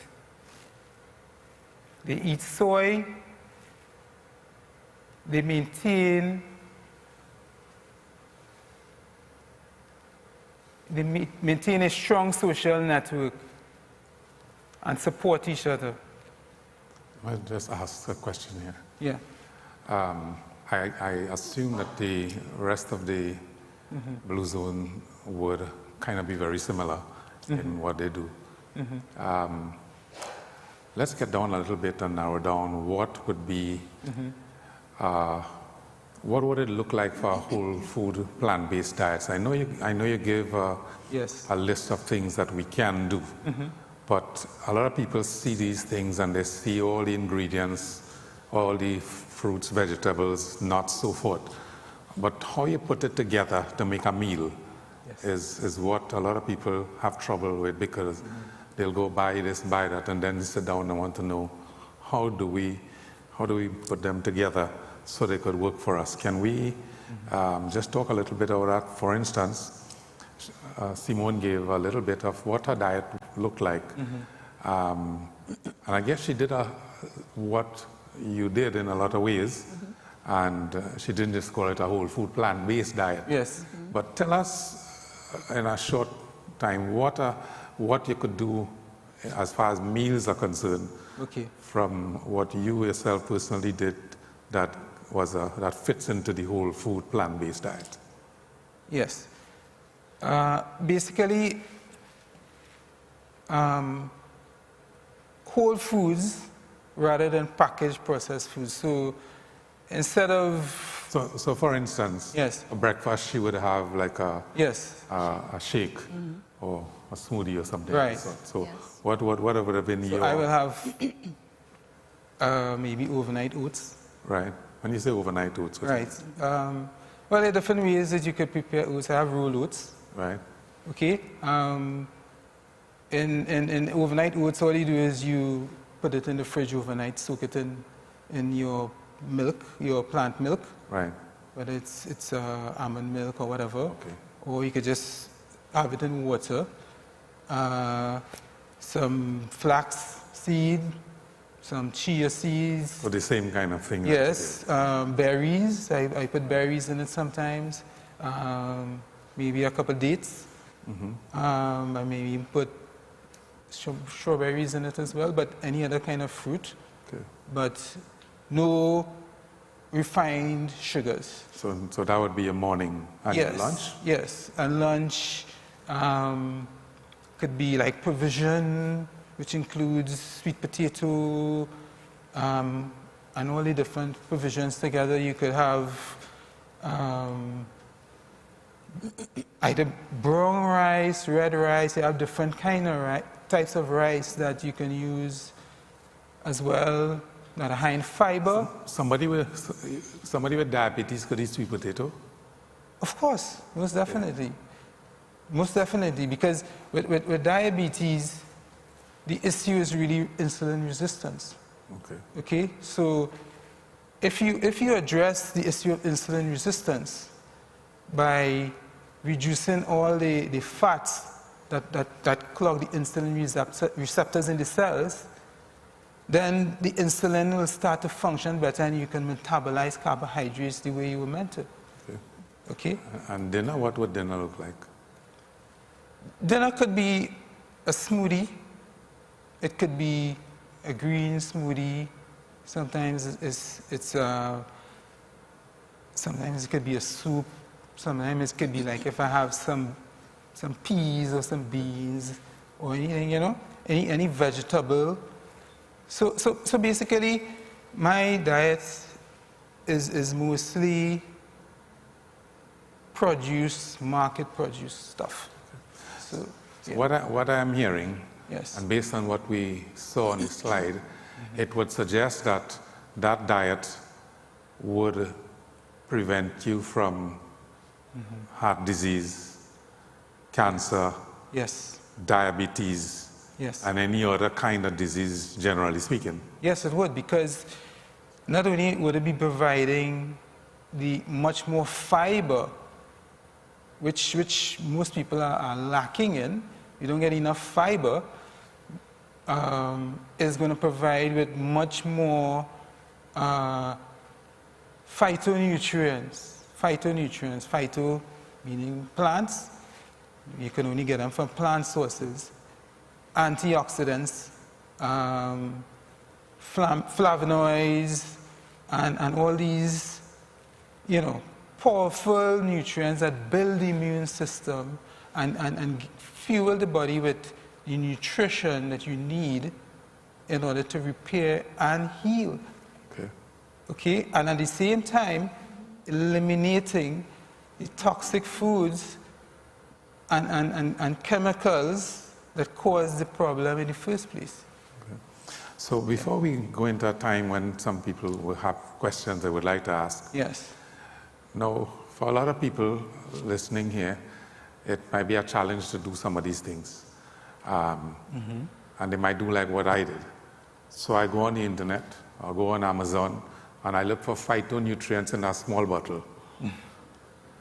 They eat soy. They maintain a strong social network and support each other. I'll just ask a question here. Yeah. I assume that the rest of the Blue Zone would kind of be very similar in what they do. Let's get down a little bit and narrow down what would be, what would it look like for a whole food plant-based diets? I know you gave Yes. a list of things that we can do, but a lot of people see these things and they see all the ingredients, all the fruits, vegetables, nuts, so forth. But how you put it together to make a meal is what a lot of people have trouble with, because they'll go buy this, buy that, and then sit down and want to know how do we put them together so they could work for us. Can we just talk a little bit about that? For instance, Simone gave a little bit of what her diet looked like. And I guess she did what you did in a lot of ways. And she didn't just call it a whole food plant-based diet. Yes. But tell us in a short time what you could do as far as meals are concerned, from what you yourself personally did that fits into the whole food plant-based diet. Yes. Basically, whole foods rather than packaged processed foods. So instead of... So for instance, a breakfast, she would have like a shake or a smoothie or something. Right. So what would have been your... I will have maybe overnight oats. Right. When you say overnight oats. Right. Well, there are different ways that you could prepare oats. I have rolled oats. Right. Okay. In overnight oats, all you do is you put it in the fridge overnight, soak it in your milk, your plant milk. Right. Whether it's almond milk or whatever. Okay. Or you could just have it in water. Some flax seed, some chia seeds. So the same kind of thing. Yes. Berries. I put berries in it sometimes. Maybe a couple dates. I maybe put strawberries in it as well, but any other kind of fruit. Okay. But no refined sugars. So that would be a morning and your lunch? Yes, and lunch could be like provision, which includes sweet potato and all the different provisions together. You could have either brown rice, red rice. You have different kind of types of rice that you can use as well. That are high in fiber. Somebody with diabetes could eat sweet potato? Of course, most definitely. Yeah. Most definitely, because with diabetes, the issue is really insulin resistance. Okay? So if you address the issue of insulin resistance by reducing all the fats that clog the insulin receptors in the cells, then the insulin will start to function better and you can metabolize carbohydrates the way you were meant to. Okay? And dinner, what would dinner look like? Dinner could be a smoothie. It could be a green smoothie. Sometimes it's Sometimes it could be a soup. Sometimes it could be like if I have some peas or some beans or anything, any vegetable. So basically, my diet is mostly market produce stuff. So yeah. What I'm hearing, yes, and based on what we saw on the slide, it would suggest that that diet would prevent you from heart disease, cancer, yes, diabetes, yes, and any other kind of disease, generally speaking. Yes, it would, because not only would it be providing the much more fiber, which most people are lacking in. You don't get enough fiber. Is going to provide with much more phytonutrients. Phyto meaning plants. You can only get them from plant sources. Antioxidants, flavonoids, and all these, powerful nutrients that build the immune system and fuel the body with the nutrition that you need in order to repair and heal. Okay? And at the same time, eliminating the toxic foods and chemicals that cause the problem in the first place. Okay. So before we go into a time when some people will have questions they would like to ask. Yes. Now, for a lot of people listening here, it might be a challenge to do some of these things. And they might do like what I did. So I go on the internet, or go on Amazon, and I look for phytonutrients in a small bottle.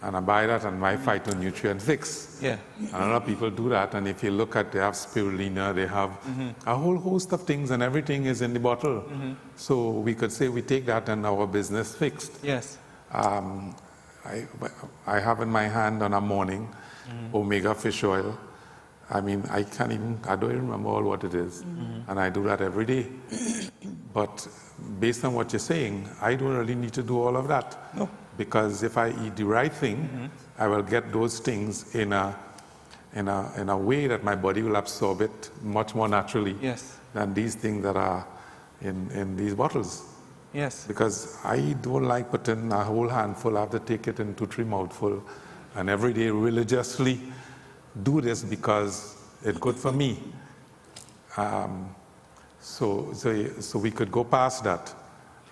And I buy that, and my phytonutrient fix. Yeah. And a lot of people do that, and if you look at, they have spirulina, they have a whole host of things, and everything is in the bottle. So we could say we take that and our business fixed. Yes. I have in my hand on a morning omega fish oil. I mean, I don't even remember all what it is. And I do that every day. But based on what you're saying, I don't really need to do all of that. No. Because if I eat the right thing, I will get those things in a way that my body will absorb it much more naturally than these things that are in these bottles. Yes. Because I don't like putting a whole handful. I have to take it in 2-3 mouthfuls, and every day religiously do this because it's good for me. So we could go past that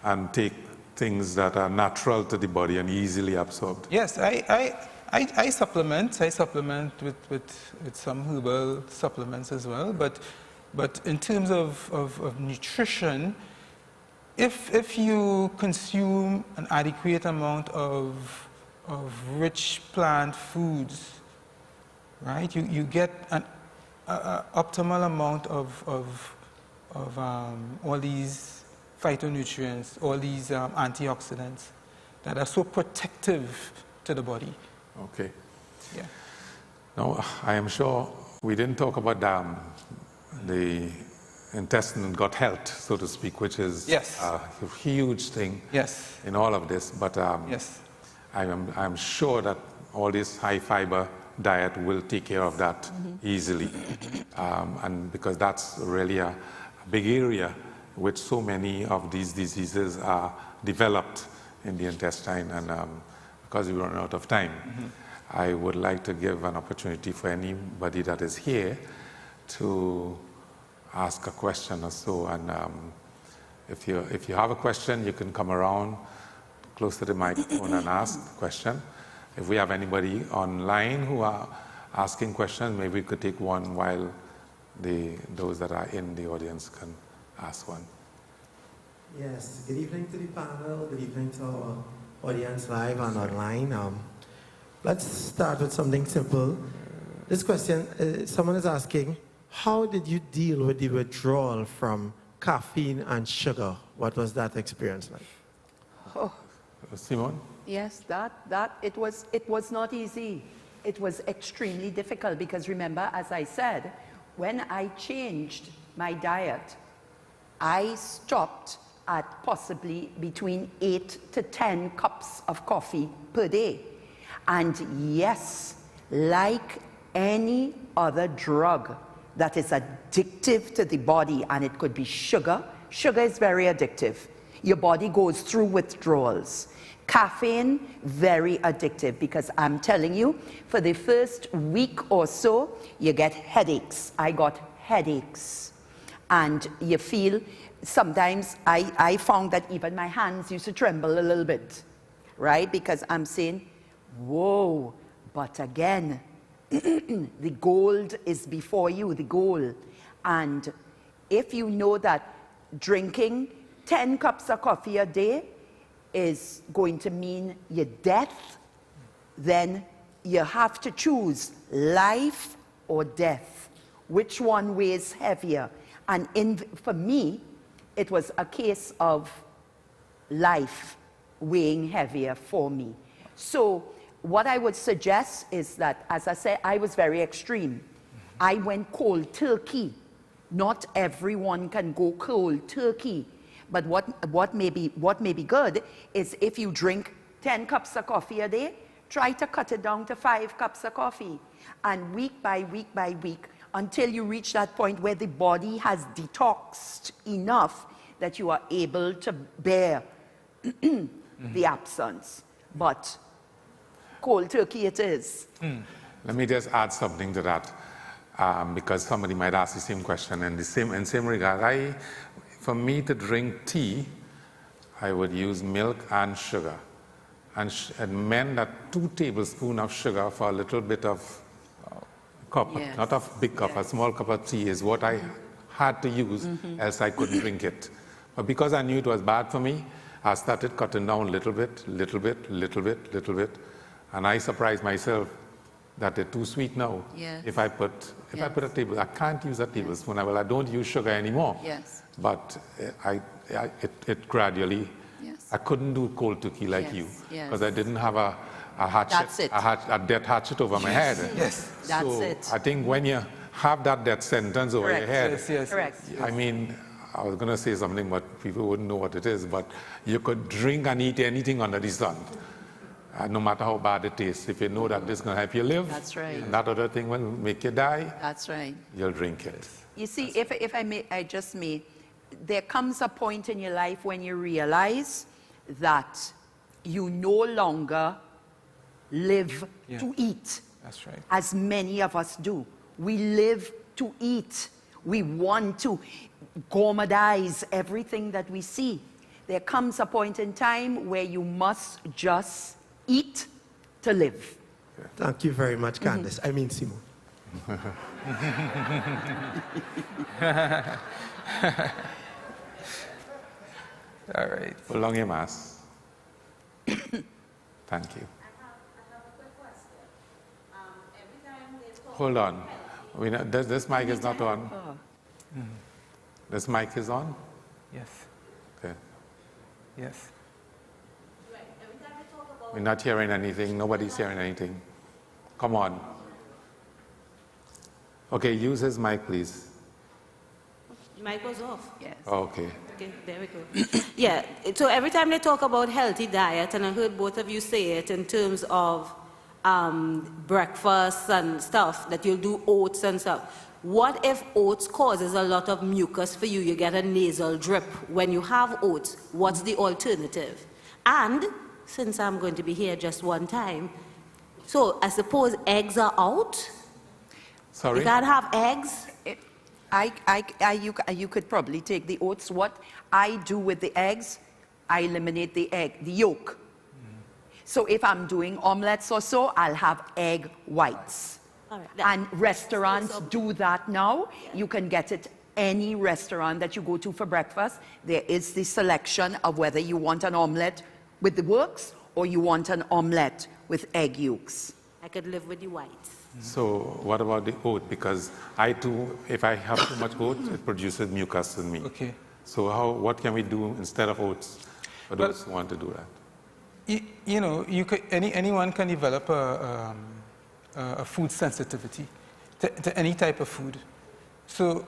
and take things that are natural to the body and easily absorbed. Yes, I supplement. I supplement with some herbal supplements as well. But in terms of nutrition, if you consume an adequate amount of rich plant foods, right, you get an optimal amount of all these phytonutrients, all these antioxidants that are so protective to the body. Okay. Yeah. Now, I am sure we didn't talk about the intestine and gut health, so to speak, which is a huge thing in all of this. But I'm sure that all this high fiber diet will take care of that easily. And because that's really a big area which so many of these diseases are developed in the intestine, and because we run out of time, I would like to give an opportunity for anybody that is here to ask a question or so. And if you have a question, you can come around close to the microphone and ask the question. If we have anybody online who are asking questions, maybe we could take one while those that are in the audience can ask one. Yes, good evening to the panel, good evening to our audience live and online. Let's start with something simple. This question, someone is asking, how did you deal with the withdrawal from caffeine and sugar? What was that experience like? Oh. Simone? Yes, it was not easy. It was extremely difficult because remember, as I said, when I changed my diet, I stopped at possibly between 8 to 10 cups of coffee per day. And yes, like any other drug that is addictive to the body, and it could be sugar. Sugar is very addictive. Your body goes through withdrawals. Caffeine, very addictive, because I'm telling you, for the first week or so, you get headaches. I got headaches. And you feel, sometimes I found that even my hands used to tremble a little bit, right? Because I'm saying, whoa, but again, the gold is before you, the goal. And if you know that drinking 10 cups of coffee a day is going to mean your death, then you have to choose life or death. Which one weighs heavier? And for me, it was a case of life weighing heavier for me. So what I would suggest is that, as I said, I was very extreme. I went cold turkey. Not everyone can go cold turkey. But what may be good is if you drink 10 cups of coffee a day, try to cut it down to 5 cups of coffee. And week by week by week, until you reach that point where the body has detoxed enough that you are able to bear the absence. But cold turkey it is. Let me just add something to that, because somebody might ask the same question. In same regard, for me to drink tea, I would use milk and sugar. And it meant that 2 tablespoons of sugar for a little bit of cup, yes. not a big cup, yes. a small cup of tea is what I had to use, else I couldn't drink it. But because I knew it was bad for me, I started cutting down little bit. And I surprised myself that they're too sweet now. Yes. If I put a table, I can't use a tablespoon. I don't use sugar anymore. Yes. But it gradually, yes. I couldn't do cold turkey like yes. you, yes. because I didn't have a hatchet, That's it. a death hatchet over my head. Yes. That's so it. I think when you have that death sentence over Correct. your head, Yes. Correct. I mean, I was going to say something, but people wouldn't know what it is, but you could drink and eat anything under the sun. No matter how bad it tastes, if you know that this is going to help you live, That's right. and that other thing will make you die, That's right. you'll drink it. You see, if I may, there comes a point in your life when you realize that you no longer live to eat. That's right. As many of us do. We live to eat. We want to gourmetize everything that we see. There comes a point in time where you must just eat to live. Thank you very much, Candace. I mean, Simone. All right. Pull on your mask. Thank you. I have a quick question. Every time they talk Hold on. This mic is not on. This mic is on? Yes. Okay. Yes. every time they talk about We're not hearing anything. Nobody's hearing anything. Come on. Okay, use his mic, please. mic was off. Yes. Oh, okay. Okay, there we go. Yeah, so every time they talk about healthy diet, and I heard both of you say it in terms of breakfast and stuff, that you'll do oats and stuff. What if oats causes a lot of mucus for you? You get a nasal drip. When you have oats, what's the alternative? And since I'm going to be here just one time, so I suppose eggs are out? Sorry? You can't have eggs? You could probably take the oats. What I do with the eggs, I eliminate the yolk. So if I'm doing omelets or so, I'll have egg whites. All right. And restaurants do that now. You can get it any restaurant that you go to for breakfast. There is the selection of whether you want an omelet with the works or you want an omelet with egg yolks. I could live with the whites. So what about the oat? Because I too, if I have too much oat, it produces mucus in me. Okay. So what can we do instead of oats for those who want to do that? You know, anyone can develop a food sensitivity to any type of food. So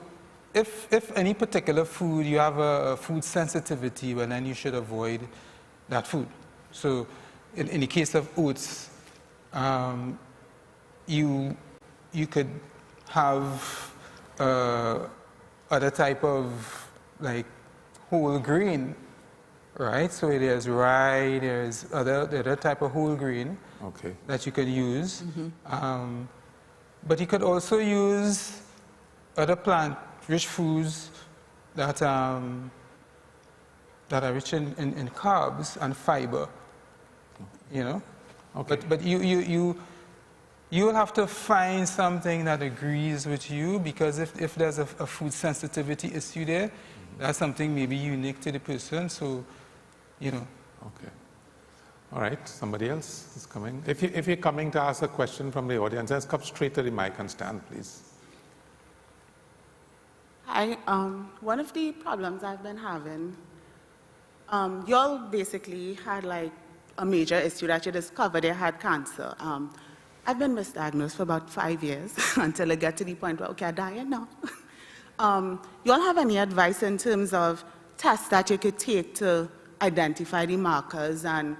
if any particular food, you have a food sensitivity, well, then you should avoid that food. So in the case of oats, you could have other type of like whole grain, right? So there's rye, there's other type of whole grain that you could use. But you could also use other plant-rich foods that are rich in carbs and fiber, you know? But you will have to find something that agrees with you, because if there's a food sensitivity issue there, that's something maybe unique to the person, so, you know. Okay. All right, somebody else is coming. If you're coming to ask a question from the audience, just come straight to the mic and stand, please. Hi, one of the problems I've been having, y'all basically had like a major issue that you discovered you had cancer. I've been misdiagnosed for about 5 years until I get to the point where, okay, I'm dying now. Y'all have any advice in terms of tests that you could take to identify the markers and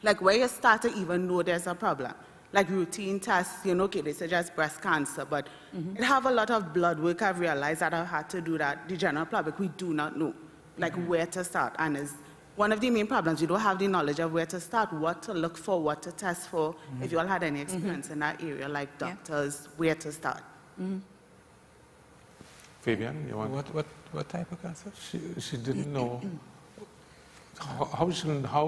like where you start to even know there's a problem? Like routine tests, you know, okay, they suggest breast cancer, but it have a lot of blood work. I've realized that I've had to do that. The general public, we do not know, like where to start. And is one of the main problems, you don't have the knowledge of where to start, what to look for, what to test for. If you all had any experience in that area, like doctors, where to start. Fabian, you want? What type of cancer? She didn't know. How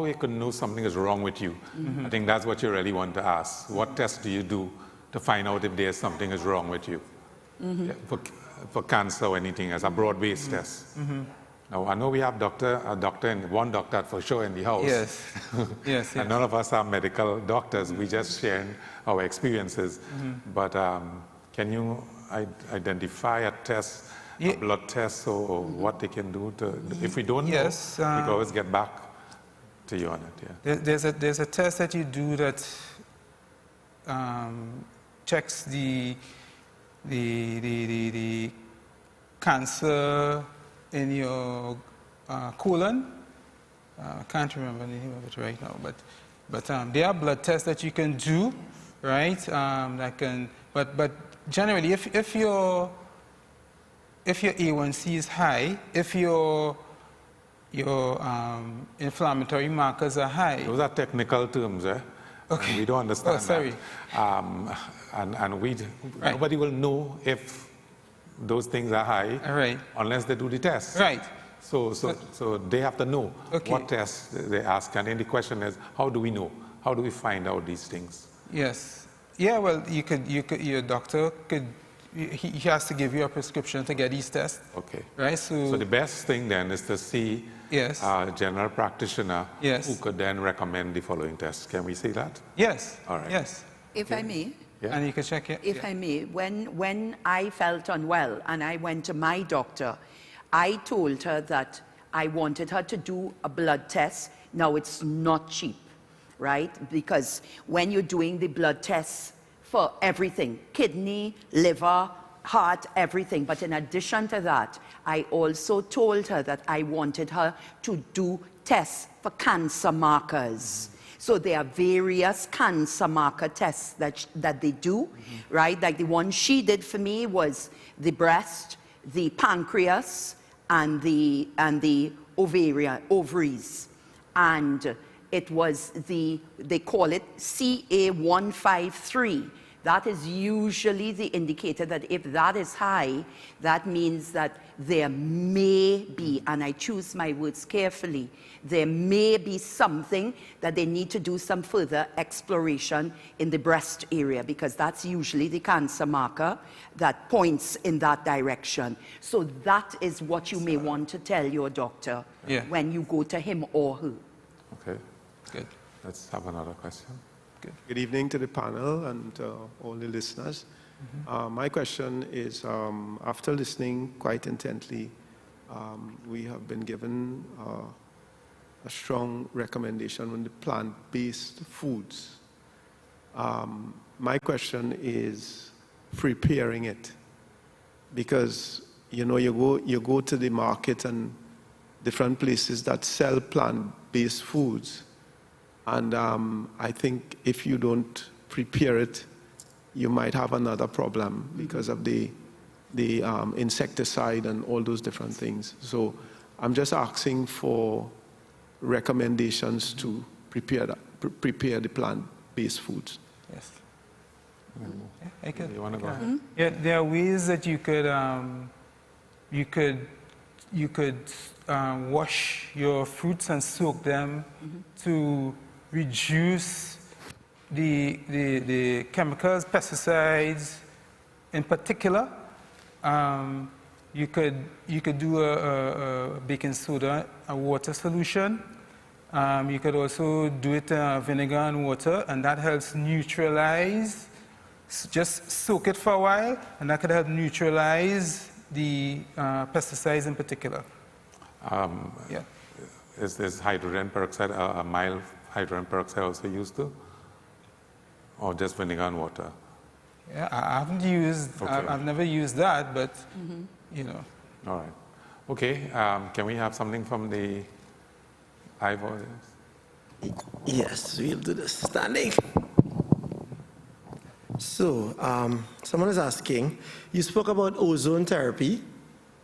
you could know something is wrong with you? I think that's what you really want to ask. What tests do you do to find out if there's something is wrong with you? For cancer or anything, as a broad-based test. Now, I know we have one doctor for sure in the house. Yes. And none of us are medical doctors. We just sharing our experiences. But can you identify a test, a blood test, or what they can do to, if we don't know, we can always get back to you on it. There's a test that you do that checks the cancer in your colon. I can't remember the name of it right now, but there are blood tests that you can do, right? But generally, if your A1C is high, if your inflammatory markers are high. Those are technical terms, eh? Okay. And we don't understand sorry. that. Nobody will know if those things are high unless they do the test. Right. So they have to know what tests they ask. And then the question is, how do we know? How do we find out these things? Yes. Yeah, well, your doctor could, he has to give you a prescription to get these tests. Okay. Right? So the best thing then is to see a general practitioner who could then recommend the following tests. Can we say that? Yes. All right. Yes. If I may. Yeah. And you can check it. If I may, when I felt unwell and I went to my doctor, I told her that I wanted her to do a blood test. Now, it's not cheap, right? Because when you're doing the blood tests for everything, kidney, liver, heart, everything. But in addition to that, I also told her that I wanted her to do tests for cancer markers. So there are various cancer marker tests that they do, right? Like the one she did for me was the breast, the pancreas, and the ovaries. And it was they call it CA153. That is usually the indicator that if that is high, that means that there may be, and I choose my words carefully, there may be something that they need to do some further exploration in the breast area, because that's usually the cancer marker that points in that direction. So that is what you may want to tell your doctor when you go to him or her. Okay. Good. Let's have another question. Good evening to the panel and all the listeners. My question is, after listening quite intently, we have been given a strong recommendation on the plant-based foods. My question is preparing it, because you go to the market and different places that sell plant-based foods. And I think if you don't prepare it, you might have another problem because of the insecticide and all those different things. So I'm just asking for recommendations to prepare the plant-based foods. Yes. Yeah, I could. You want to go ahead? Mm-hmm. Yeah, there are ways that you could wash your fruits and soak them to reduce the chemicals, pesticides in particular. You could do a baking soda, a water solution. You could also do it vinegar and water, and that helps neutralize. Just soak it for a while, and that could help neutralize the pesticides in particular. Yeah. Is hydrogen peroxide, a mild hydrogen peroxide also used too? Or just vinegar and water? Yeah, I haven't used, Okay. I've never used that, but, you know. All right. Okay, can we have something from the live audience? Yes, we'll do this standing. So, someone is asking, you spoke about ozone therapy,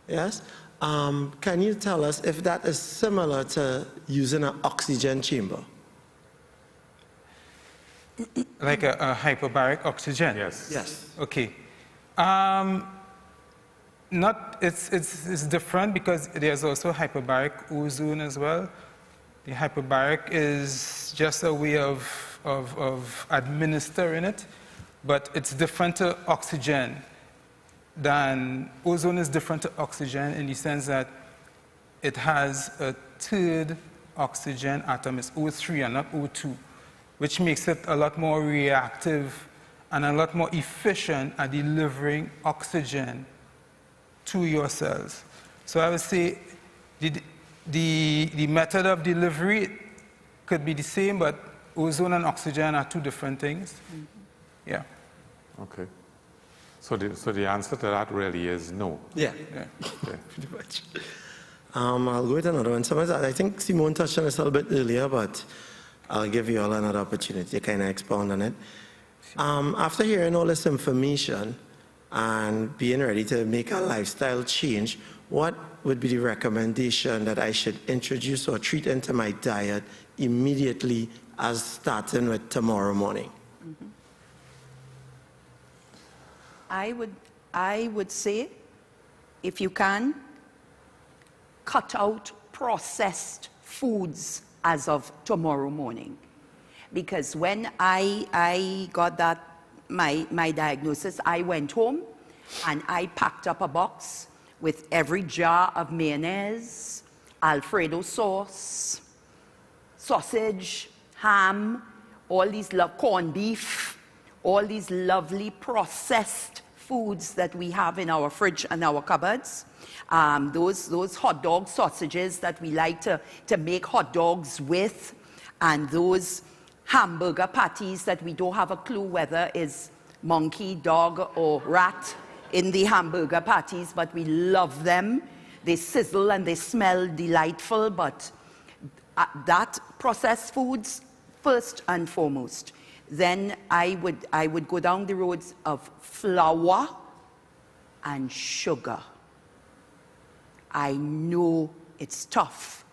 yes? Can you tell us if that is similar to using an oxygen chamber? Like a hyperbaric oxygen? Yes. Yes. Okay. It's different because there's also hyperbaric ozone as well. The hyperbaric is just a way of administering it, but it's different to oxygen than ozone is different to oxygen in the sense that it has a third oxygen atom. It's O3 and not O2, which makes it a lot more reactive and a lot more efficient at delivering oxygen to your cells. So I would say the method of delivery could be the same, but ozone and oxygen are two different things. Yeah. Okay. So the answer to that really is no. Yeah, Yeah. Okay. pretty much. I'll go with another one. I think Simone touched on this a little bit earlier, but I'll give you all another opportunity to kind of expound on it. After hearing all this information and being ready to make a lifestyle change, what would be the recommendation that I should introduce or treat into my diet immediately as starting with tomorrow morning? I would say, if you can, cut out processed foods as of tomorrow morning. Because when I got my diagnosis, I went home and I packed up a box with every jar of mayonnaise, Alfredo sauce, sausage, ham, all these corned beef, all these lovely processed foods that we have in our fridge and our cupboards. Those hot dog sausages that we like to make hot dogs with, and those hamburger patties that we don't have a clue whether is monkey, dog, or rat in the hamburger patties, but we love them. They sizzle and they smell delightful, but that processed foods first and foremost. Then I would go down the roads of flour and sugar. I know it's tough,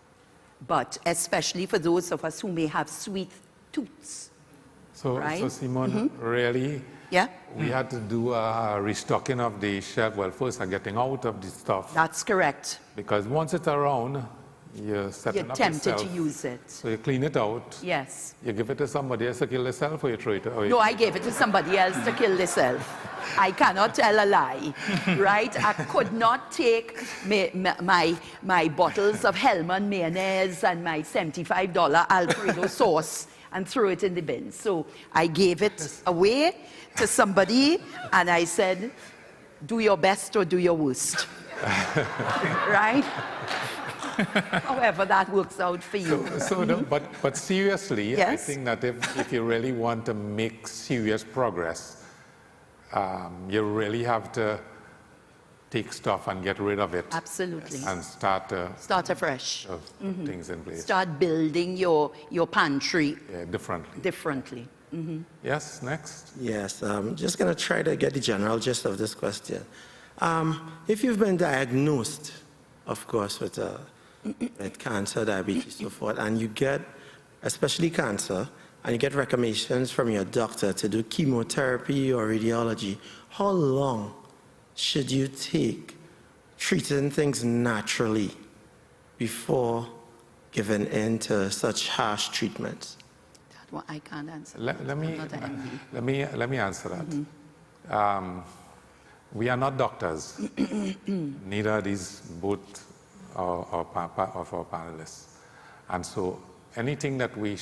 but especially for those of us who may have sweet tooths. So, Right? so Simone, really, Yeah? we had to do a restocking of the shelf. Well, first, getting out of the stuff. That's correct. Because once it's around, you're setting You're up tempted yourself. to use it. So you clean it out. Yes. You give it to somebody else to kill yourself, or you throw it away? No, I gave it to somebody else to kill themselves. I cannot tell a lie, right? I could not take my bottles of Hellman mayonnaise and my $75 Alfredo sauce and throw it in the bin. So I gave it away to somebody, and I said, do your best or do your worst. Right? However that works out for you. But seriously, I Yes. think that if you really want to make serious progress, you really have to take stuff and get rid of it. Absolutely. And start Start afresh. things in place. Start building your pantry differently. Yes, next. Yes, I'm just going to try to get the general gist of this question. If you've been diagnosed, of course, with cancer, diabetes, so forth, and you get, especially cancer, and you get recommendations from your doctor to do chemotherapy or radiology, how long should you take treating things naturally before giving in to such harsh treatments? That one I can't answer. Let me answer that. We are not doctors. Neither are these both of our panelists. And so anything that we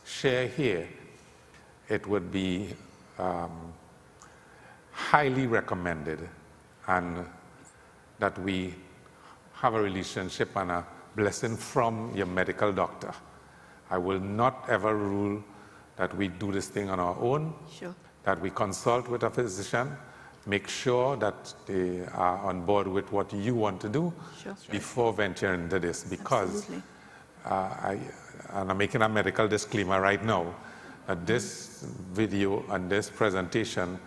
share here, it would be highly recommended, and that we have a relationship and a blessing from your medical doctor. I will not ever rule that we do this thing on our own, Sure. that we consult with a physician, make sure that they are on board with what you want to do Sure. before venturing into this, because I'm making a medical disclaimer right now, that this video and this presentation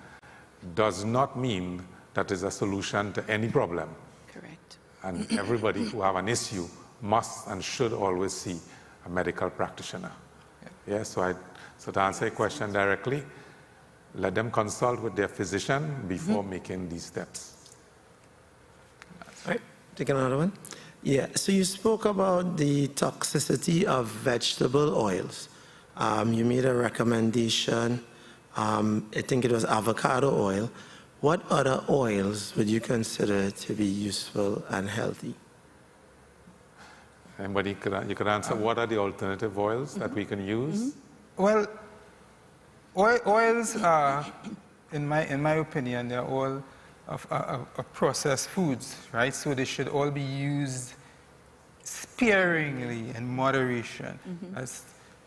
does not mean that is a solution to any problem. Correct. And everybody who have an issue must and should always see a medical practitioner. Yeah, so to answer your question directly, let them consult with their physician before making these steps. All right, take another one. Yeah, so you spoke about the toxicity of vegetable oils. You made a recommendation, I think it was avocado oil. What other oils would you consider to be useful and healthy? Anybody you could answer, what are the alternative oils that we can use? Well, oils are, in my opinion, they're all of processed foods, right? So they should all be used sparingly in moderation.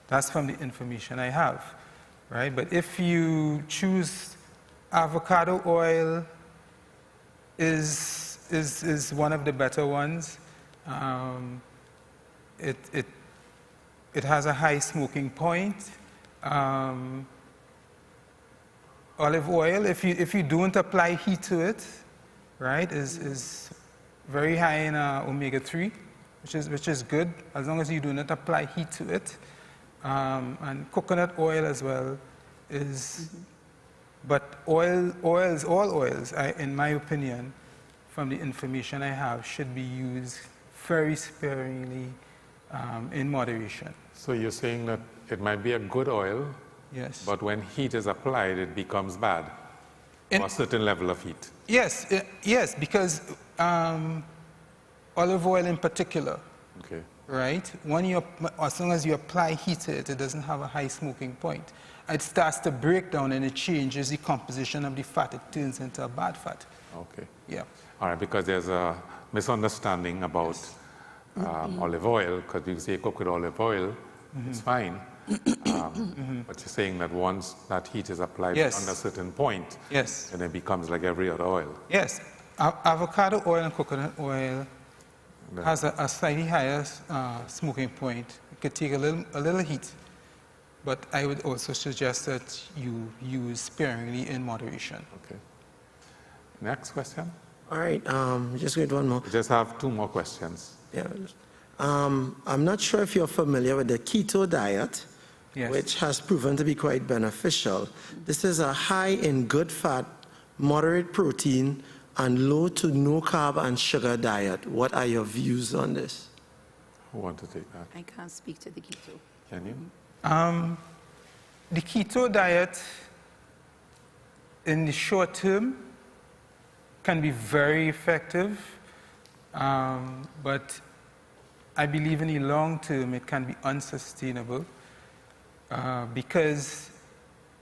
That's from the information I have, right? But if you choose avocado oil, is one of the better ones. It has a high smoking point. Olive oil, if you don't apply heat to it, right, is very high in omega-3, which is good as long as you do not apply heat to it. And coconut oil as well is, but all oils, in my opinion, from the information I have, should be used very sparingly in moderation. So you're saying that it might be a good oil, yes, but when heat is applied, it becomes bad, or a certain level of heat. Yes, yes, because olive oil in particular, Okay. right? As long as you apply heat to it, it doesn't have a high smoking point. It starts to break down and it changes the composition of the fat. It turns into a bad fat. Okay. Yeah. All right, because there's a misunderstanding about olive oil, because people say cook with olive oil, it's fine. But you're saying that once that heat is applied Yes. under a certain point, Yes. then it becomes like every other oil. Yes. Avocado oil and coconut oil has a slightly higher smoking point. It could take a little heat, but I would also suggest that you use sparingly in moderation. Okay. Next question. All right, just wait one more. We just have 2 more questions. Yeah. I'm not sure if you're familiar with the keto diet, Yes. which has proven to be quite beneficial. This is a high in good fat, moderate protein, and low to no carb and sugar diet. What are your views on this? Who want to take that? I can't speak to the keto. Can you? The keto diet in the short term can be very effective, but I believe in the long term it can be unsustainable because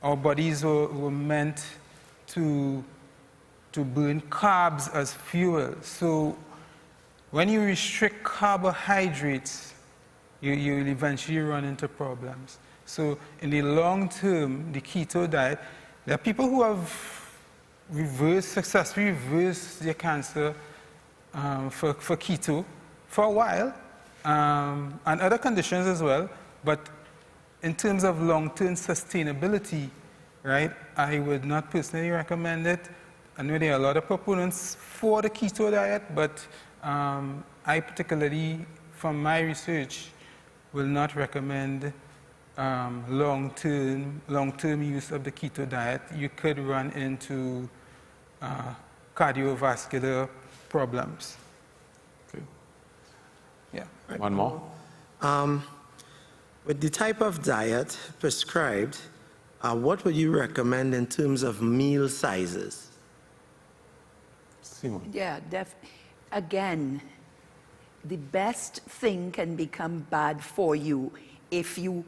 our bodies were meant to burn carbs as fuel. So when you restrict carbohydrates, you'll eventually run into problems. So in the long term, the keto diet, there are people who successfully reverse their cancer for keto for a while, and other conditions as well. But in terms of long-term sustainability, right, I would not personally recommend it. I know there are a lot of proponents for the keto diet, but I particularly, from my research, will not recommend long-term use of the keto diet. You could run into cardiovascular problems. Okay. Yeah. One more. With the type of diet prescribed, what would you recommend in terms of meal sizes? Simone. Yeah, again, the best thing can become bad for you if you,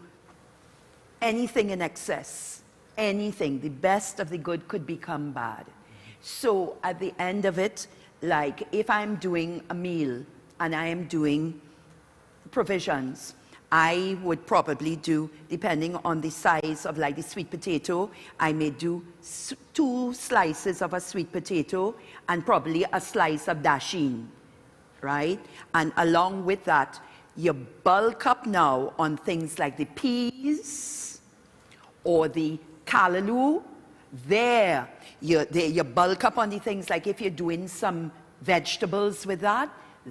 anything in excess, anything, the best of the good could become bad. So at the end of it, like if I'm doing a meal and I am doing provisions, I would probably do, depending on the size of like the sweet potato, I may do 2 slices of a sweet potato and probably a slice of dasheen, right? And along with that, you bulk up now on things like the peas or the callaloo. There, you bulk up on the things like if you're doing some vegetables with that,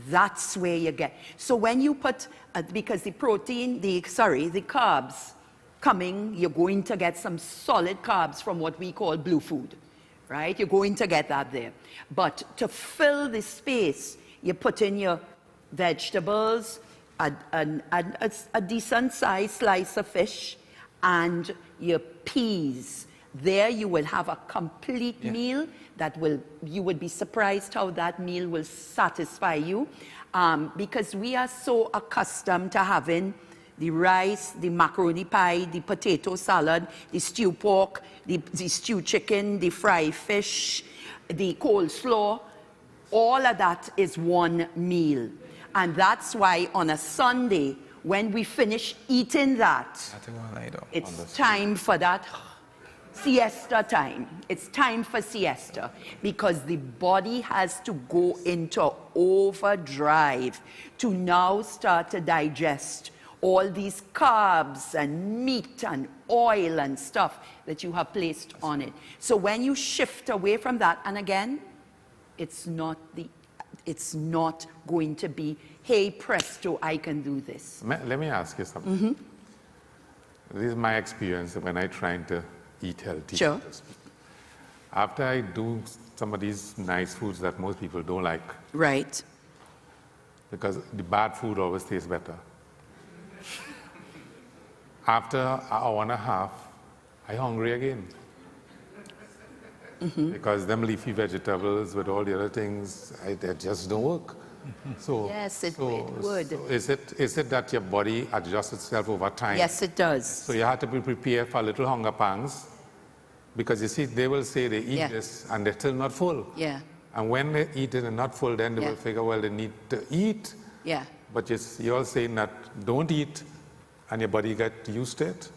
that's where you get. So when you put, because the protein, the carbs coming, you're going to get some solid carbs from what we call blue food, right? You're going to get that there. But to fill the space, you put in your vegetables, a decent sized slice of fish, and your peas. There you will have a complete meal that you would be surprised how that meal will satisfy you, because we are so accustomed to having the rice, the macaroni pie, the potato salad, the stew pork, the stew chicken, the fried fish, the coleslaw. All of that is one meal. And that's why on a Sunday, when we finish eating that, it's time for that siesta time. It's time for siesta because the body has to go into overdrive to now start to digest all these carbs and meat and oil and stuff that you have placed on it. So when you shift away from that, and again, it's not going to be, hey, presto, I can do this. Let me ask you something. This is my experience when I'm trying to eat healthy. Sure. After I do some of these nice foods that most people don't like. Right. Because the bad food always tastes better. After an hour and a half, I'm hungry again. Because them leafy vegetables with all the other things, they just don't work. So, yes, it would. So is it that your body adjusts itself over time? Yes, it does. So you have to be prepared for little hunger pangs, because you see, they will say they eat this and they're still not full. Yeah. And when they eat it and not full, then they will figure, well, they need to eat. Yeah. But you're all saying that don't eat and your body get used to it?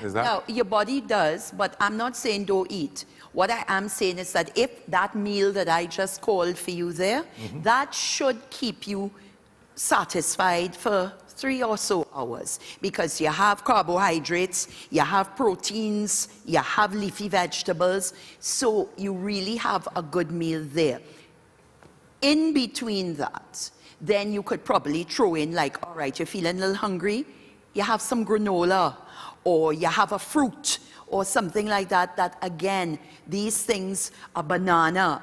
Is that? No, your body does, but I'm not saying don't eat. What I am saying is that if that meal that I just called for you there, that should keep you satisfied for 3 or so hours, because you have carbohydrates, you have proteins, you have leafy vegetables, so you really have a good meal there. In between that, then you could probably throw in, like, all right, you're feeling a little hungry, you have some granola, or you have a fruit, or something like that, that again, these things, a banana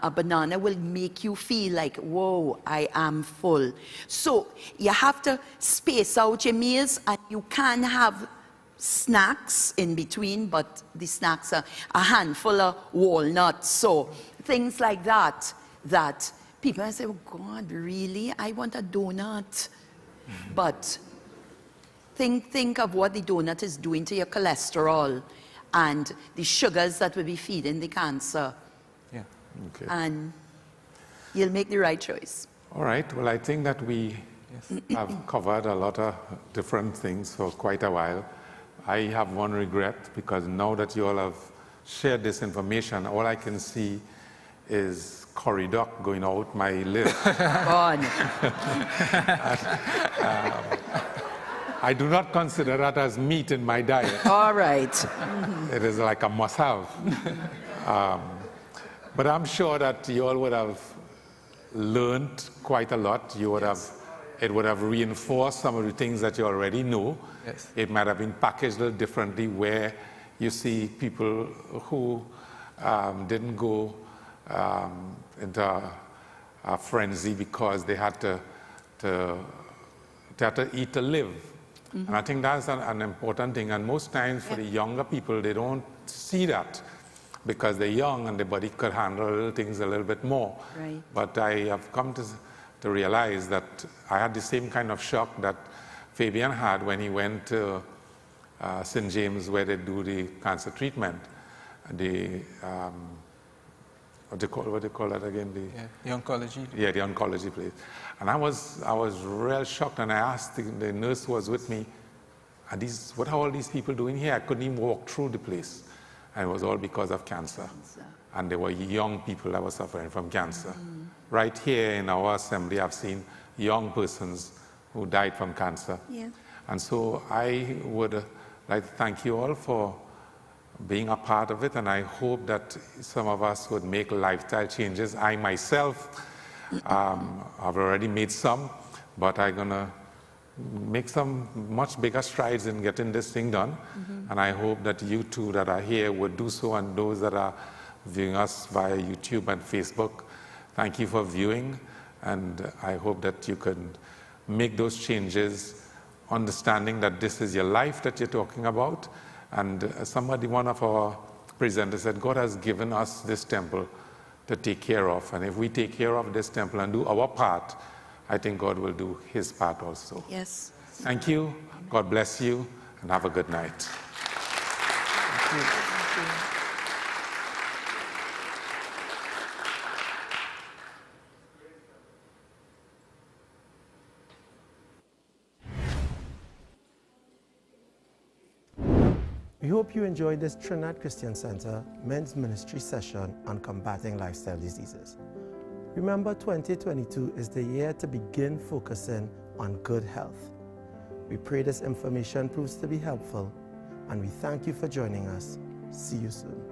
will make you feel like, whoa, I am full. So you have to space out your meals, and you can have snacks in between, but the snacks are a handful of walnuts, so things like that, that people say, oh God, really? I want a donut. But think of what the donut is doing to your cholesterol, and the sugars that will be feeding the cancer. Yeah. Okay. And you'll make the right choice. All right. Well, I think that we have covered a lot of different things for quite a while. I have one regret, because now that you all have shared this information, all I can see is corridor going out my lip. God. I do not consider that as meat in my diet. All right. It is like a must-have. But I'm sure that you all would have learned quite a lot. You would have, it would have reinforced some of the things that you already know. Yes. It might have been packaged a little differently, where you see people who didn't go into a frenzy because they had to eat to live. And I think that's an important thing. And most times for the younger people, they don't see that because they're young and their body could handle little things a little bit more. Right. But I have come to realize that I had the same kind of shock that Fabian had when he went to St. James, where they do the cancer treatment. The what do you call that again? The oncology. Yeah, the oncology place. And I was real shocked, and I asked the nurse who was with me, what are all these people doing here? I couldn't even walk through the place. And it was all because of cancer. And they were young people that were suffering from cancer. Right here in our assembly, I've seen young persons who died from cancer. Yeah. And so I would like to thank you all for being a part of it, and I hope that some of us would make lifestyle changes. I myself have already made some, but I'm going to make some much bigger strides in getting this thing done. And I hope that you two that are here would do so, and those that are viewing us via YouTube and Facebook, thank you for viewing, and I hope that you can make those changes, understanding that this is your life that you're talking about. And one of our presenters said, God has given us this temple to take care of. And if we take care of this temple and do our part, I think God will do his part also. Yes. Thank you. God bless you, and have a good night. Thank you. Thank you. We hope you enjoyed this Trinidad Christian Center Men's Ministry session on combating lifestyle diseases. Remember, 2022 is the year to begin focusing on good health. We pray this information proves to be helpful, and we thank you for joining us. See you soon.